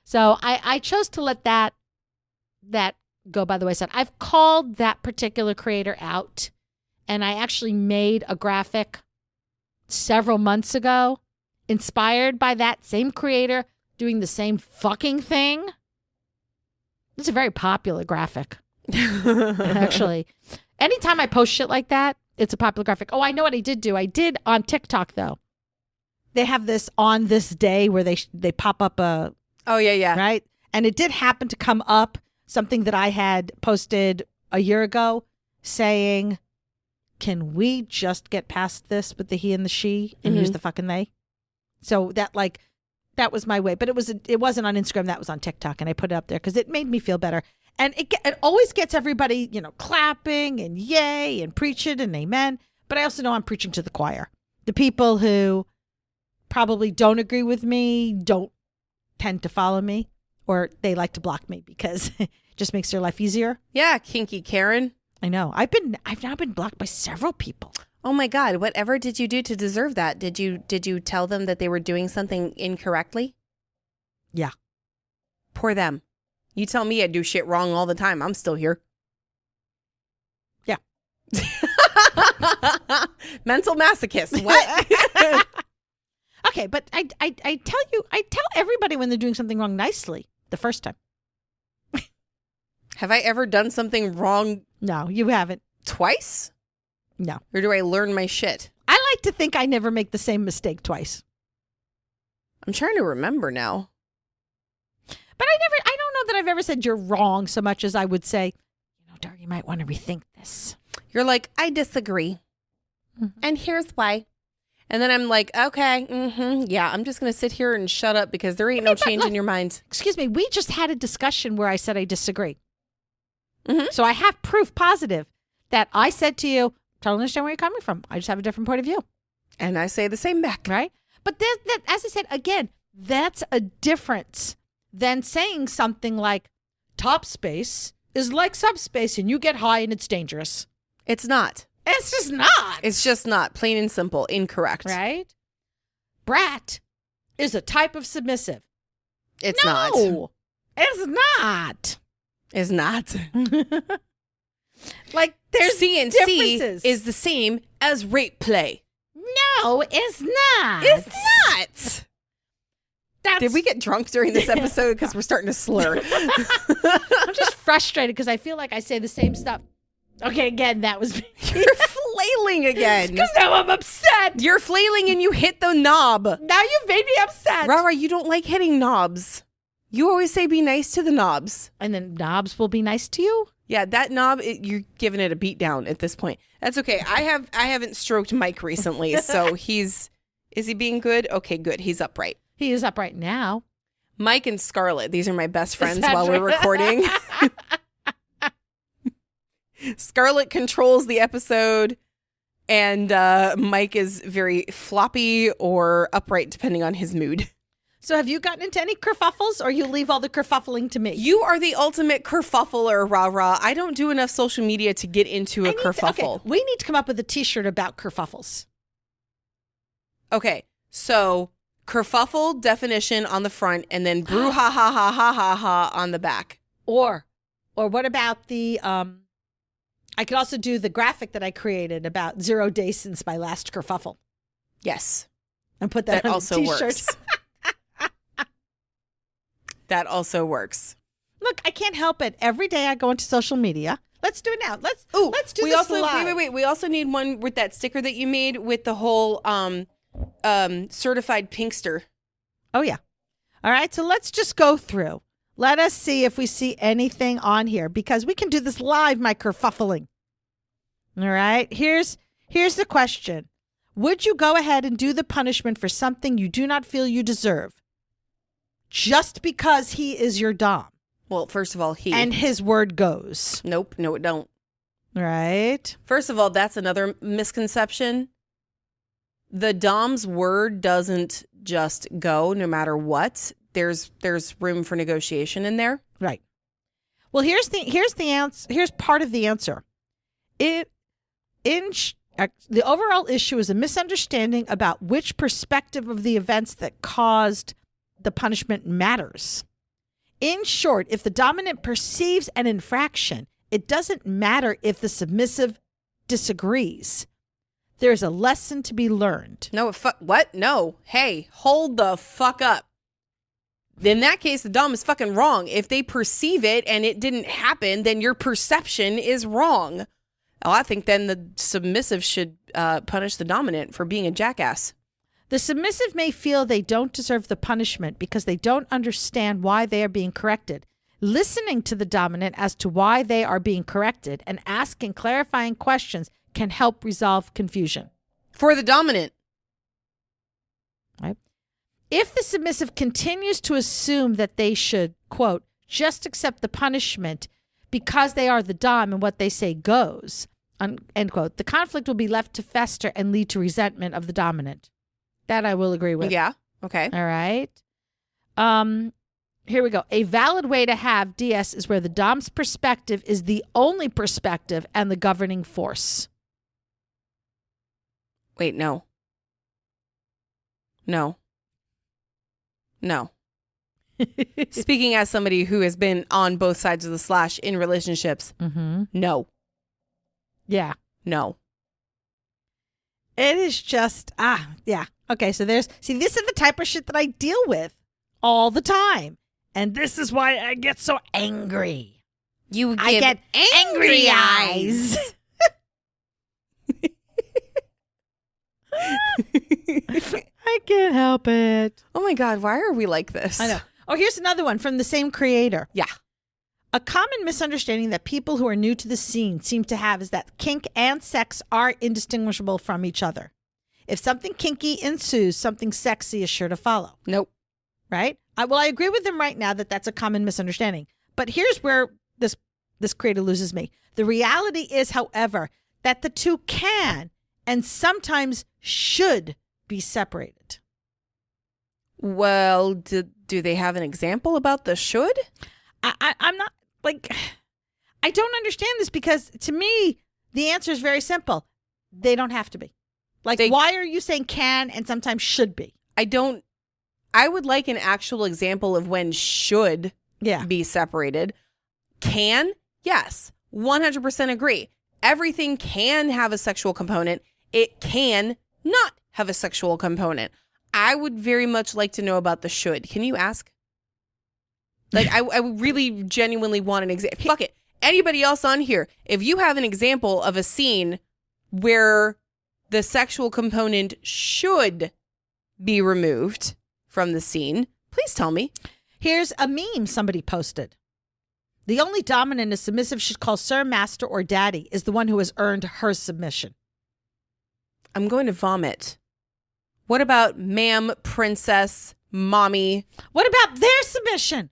S3: So I chose to let that go by the wayside. I've called that particular creator out, and I actually made a graphic several months ago inspired by that same creator doing the same fucking thing. It's a very popular graphic, actually. Anytime I post shit like that, it's a popular graphic. Oh, I know what I did do. I did on TikTok, though. They have this on this day where they pop up a...
S2: Oh, yeah.
S3: Right? And it did happen to come up, something that I had posted a year ago saying, can we just get past this with the he and the she and use the fucking they? So that was my way. But it wasn't on Instagram. That was on TikTok. And I put it up there because it made me feel better. And it always gets everybody, clapping and yay and preaching and amen. But I also know I'm preaching to the choir. The people who probably don't agree with me don't tend to follow me, or they like to block me because it just makes their life easier.
S2: Yeah, kinky Karen.
S3: I know. I've now been blocked by several people.
S2: Oh my God, whatever did you do to deserve that? Did you tell them that they were doing something incorrectly?
S3: Yeah.
S2: Poor them. You tell me I do shit wrong all the time. I'm still here.
S3: Yeah.
S2: Mental masochist. What?
S3: Okay, but I tell everybody when they're doing something wrong nicely the first time.
S2: Have I ever done something wrong
S3: No, you haven't.
S2: twice?
S3: No.
S2: Or do I learn my shit?
S3: I like to think I never make the same mistake twice.
S2: I'm trying to remember now.
S3: But I don't know that I've ever said you're wrong so much as I would say, Dar, you might want to rethink this.
S2: You're like, I disagree.
S3: Mm-hmm.
S2: And here's why. And then I'm like, okay, yeah, I'm just going to sit here and shut up because there ain't no change in your mind.
S3: Excuse me, we just had a discussion where I said I disagree.
S2: Mm-hmm.
S3: So I have proof positive that I said to you, totally understand where you're coming from. I just have a different point of view.
S2: And I say the same back.
S3: Right? But that, as I said, again, that's a difference than saying something like top space is like subspace and you get high and it's dangerous.
S2: It's not.
S3: It's just not.
S2: It's just not. Plain and simple. Incorrect.
S3: Right? Brat is a type of submissive.
S2: It's not.
S3: No, it's not.
S2: It's not.
S3: Like there's
S2: CNC
S3: differences.
S2: is the same as rape play.
S3: No, it's not.
S2: It's not.
S3: That's,
S2: Did we get drunk during this episode? Because we're starting to slur.
S3: I'm just frustrated because I feel like I say the same stuff. Okay, again, that was me.
S2: You're flailing again.
S3: Because now I'm upset.
S2: You're flailing and you hit the knob.
S3: Now you've made me upset.
S2: Rara, you don't like hitting knobs. You always say be nice to the knobs.
S3: And then knobs will be nice to you?
S2: Yeah, that knob, you're giving it a beat down at this point. That's okay. I haven't stroked Mike recently, so is he being good? Okay, good. He's upright.
S3: He is upright now.
S2: Mike and Scarlett, these are my best friends
S3: that
S2: while
S3: true?
S2: we're recording. Scarlett controls the episode, and Mike is very floppy or upright depending on his mood.
S3: So have you gotten into any kerfuffles, or you leave all the kerfuffling to me?
S2: You are the ultimate kerfuffler, Rara. I don't do enough social media to get into a kerfuffle.
S3: Okay, we need to come up with a t-shirt about kerfuffles.
S2: Okay, so kerfuffle definition on the front, and then brew ha ha ha ha ha ha on the back.
S3: Or what about the I could also do the graphic that I created about 0 days since my last kerfuffle.
S2: Yes.
S3: And put that on
S2: also
S3: a t-shirt.
S2: works. That also works.
S3: Look, I can't help it. Every day I go into social media. Let's do it now. Let's do
S2: we
S3: this
S2: also
S3: live.
S2: wait. We also need one with that sticker that you made with the whole certified pinkster.
S3: Oh, yeah. All right. So let's just go through. Let us see if we see anything on here, because we can do this live, my kerfuffling. All right. Here's the question. Would you go ahead and do the punishment for something you do not feel you deserve just because he is your dom?
S2: Well, first of all, he.
S3: And his word goes.
S2: Nope. No, it don't.
S3: Right.
S2: First of all, that's another misconception. The dom's word doesn't just go no matter what. There's room for negotiation in there.
S3: Right. Well, here's the answer. Here's part of the answer. The overall issue is a misunderstanding about which perspective of the events that caused the punishment matters. In short, if the dominant perceives an infraction, it doesn't matter if the submissive disagrees. There's a lesson to be learned.
S2: No, what? No. Hey, hold the fuck up. In that case, the dom is fucking wrong. If they perceive it and it didn't happen, then your perception is wrong. Oh, I think then the submissive should punish the dominant for being a jackass.
S3: The submissive may feel they don't deserve the punishment because they don't understand why they are being corrected. Listening to the dominant as to why they are being corrected and asking clarifying questions can help resolve confusion.
S2: For the dominant.
S3: Right? If the submissive continues to assume that they should, quote, just accept the punishment because they are the dom and what they say goes, end quote, the conflict will be left to fester and lead to resentment of the dominant. That I will agree with.
S2: Yeah. Okay.
S3: All right. Here we go. A valid way to have DS is where the dom's perspective is the only perspective and the governing force.
S2: Wait, no. No. No. Speaking as somebody who has been on both sides of the slash in relationships, no.
S3: Yeah.
S2: No.
S3: It is just, yeah. Okay, so this is the type of shit that I deal with all the time. And this is why I get so angry.
S2: I get angry eyes.
S3: I can't help it.
S2: Oh my God, why are we like this?
S3: I know. Oh, here's another one from the same creator.
S2: Yeah.
S3: A common misunderstanding that people who are new to the scene seem to have is that kink and sex are indistinguishable from each other. If something kinky ensues, something sexy is sure to follow.
S2: Nope.
S3: Right? I agree with him right now that that's a common misunderstanding. But here's where this creator loses me. The reality is, however, that the two can and sometimes should be separated.
S2: Well, do they have an example about the should?
S3: I'm not, like, I don't understand this because to me, the answer is very simple. They don't have to be. Like, why are you saying can and sometimes should be?
S2: I would like an actual example of when should be separated. Can? Yes. 100% agree. Everything can have a sexual component. It can not have a sexual component. I would very much like to know about the should. Can you ask? Like, I really genuinely want an example. Fuck it. Anybody else on here, if you have an example of a scene where the sexual component should be removed from the scene, please tell me.
S3: Here's a meme somebody posted. The only dominant a submissive should call sir, master, or daddy is the one who has earned her submission.
S2: I'm going to vomit. What about ma'am, princess, mommy?
S3: What about their submission?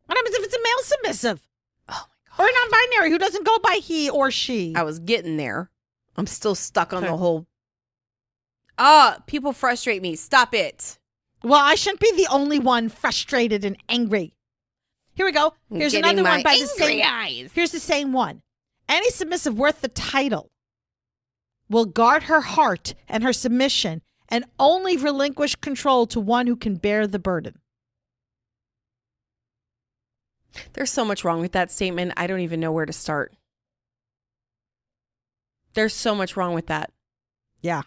S3: What happens if it's a male submissive?
S2: Oh my
S3: Or
S2: God.
S3: non-binary who doesn't go by he or she?
S2: I was getting there. I'm still stuck on the whole. People frustrate me. Stop it.
S3: Well, I shouldn't be the only one frustrated and angry. Here we go. Here's
S2: Getting
S3: another
S2: my
S3: one by the
S2: angry
S3: same.
S2: eyes.
S3: Here's the same one. Any submissive worth the title will guard her heart and her submission and only relinquish control to one who can bear the burden.
S2: There's so much wrong with that statement. I don't even know where to start. There's so much wrong with that.
S3: Yeah.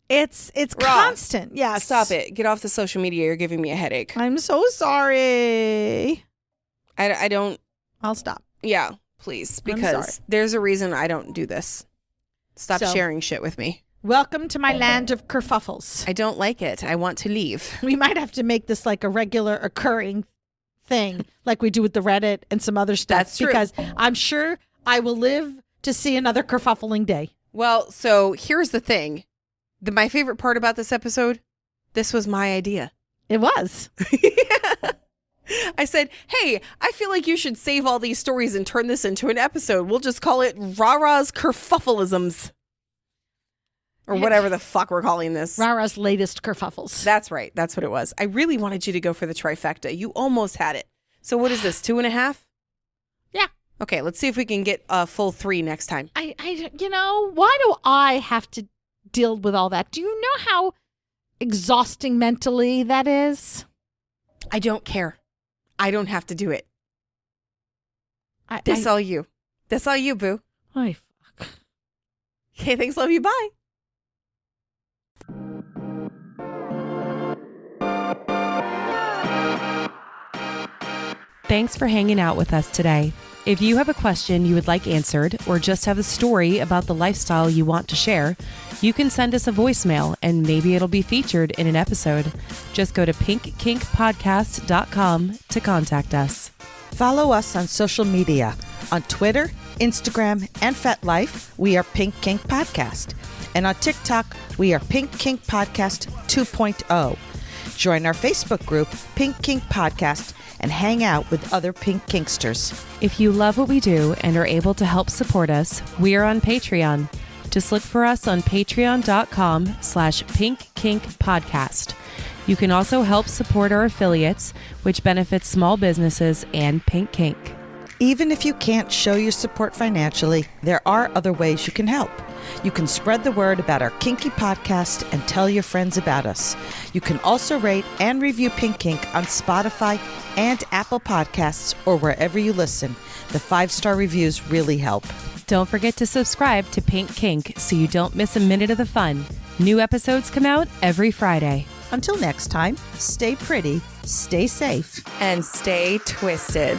S3: It's
S2: Raw.
S3: constant. Yeah.
S2: Stop it. Get off the social media. You're giving me a headache.
S3: I'm so sorry.
S2: I don't.
S3: I'll stop.
S2: Yeah, please.
S3: I'm
S2: Because
S3: sorry.
S2: there's a reason I don't do this. Stop
S3: So-
S2: sharing shit with me.
S3: Welcome to my land of kerfuffles.
S2: I don't like it. I want to leave.
S3: We might have to make this like a regular occurring thing like we do with the Reddit and some other stuff.
S2: That's true.
S3: Because I'm sure I will live to see another kerfuffling day.
S2: Well, so here's the thing. My favorite part about this episode, this was my idea.
S3: It was.
S2: I said, hey, I feel like you should save all these stories and turn this into an episode. We'll just call it Rara's Kerfuffleisms. Or whatever the fuck we're calling this.
S3: Rara's latest kerfuffles.
S2: That's right. That's what it was. I really wanted you to go for the trifecta. You almost had it. So what is this, 2.5?
S3: Yeah.
S2: Okay, let's see if we can get a full 3 next time.
S3: Why do I have to deal with all that? Do you know how exhausting mentally that is?
S2: I don't care. I don't have to do it. That's all you. That's all you, boo.
S3: I fuck.
S2: Okay, thanks, love you, bye. Thanks for hanging out with us today. If you have a question you would like answered or just have a story about the lifestyle you want to share, you can send us a voicemail and maybe it'll be featured in an episode. Just go to pinkkinkpodcast.com to contact us.
S1: Follow us on social media. On Twitter, Instagram, and FetLife, we are Pink Kink Podcast. And on TikTok, we are Pink Kink Podcast 2.0. Join our Facebook group, Pink Kink Podcast, and hang out with other Pink Kinksters.
S2: If you love what we do and are able to help support us, we are on Patreon. Just look for us on patreon.com/pinkkinkpodcast. You can also help support our affiliates, which benefits small businesses and Pink Kink.
S1: Even if you can't show your support financially, there are other ways you can help. You can spread the word about our kinky podcast and tell your friends about us. You can also rate and review Pink Kink on Spotify and Apple Podcasts or wherever you listen. The 5-star reviews really help.
S2: Don't forget to subscribe to Pink Kink so you don't miss a minute of the fun. New episodes come out every Friday.
S1: Until next time, stay pretty, stay safe,
S2: And stay twisted.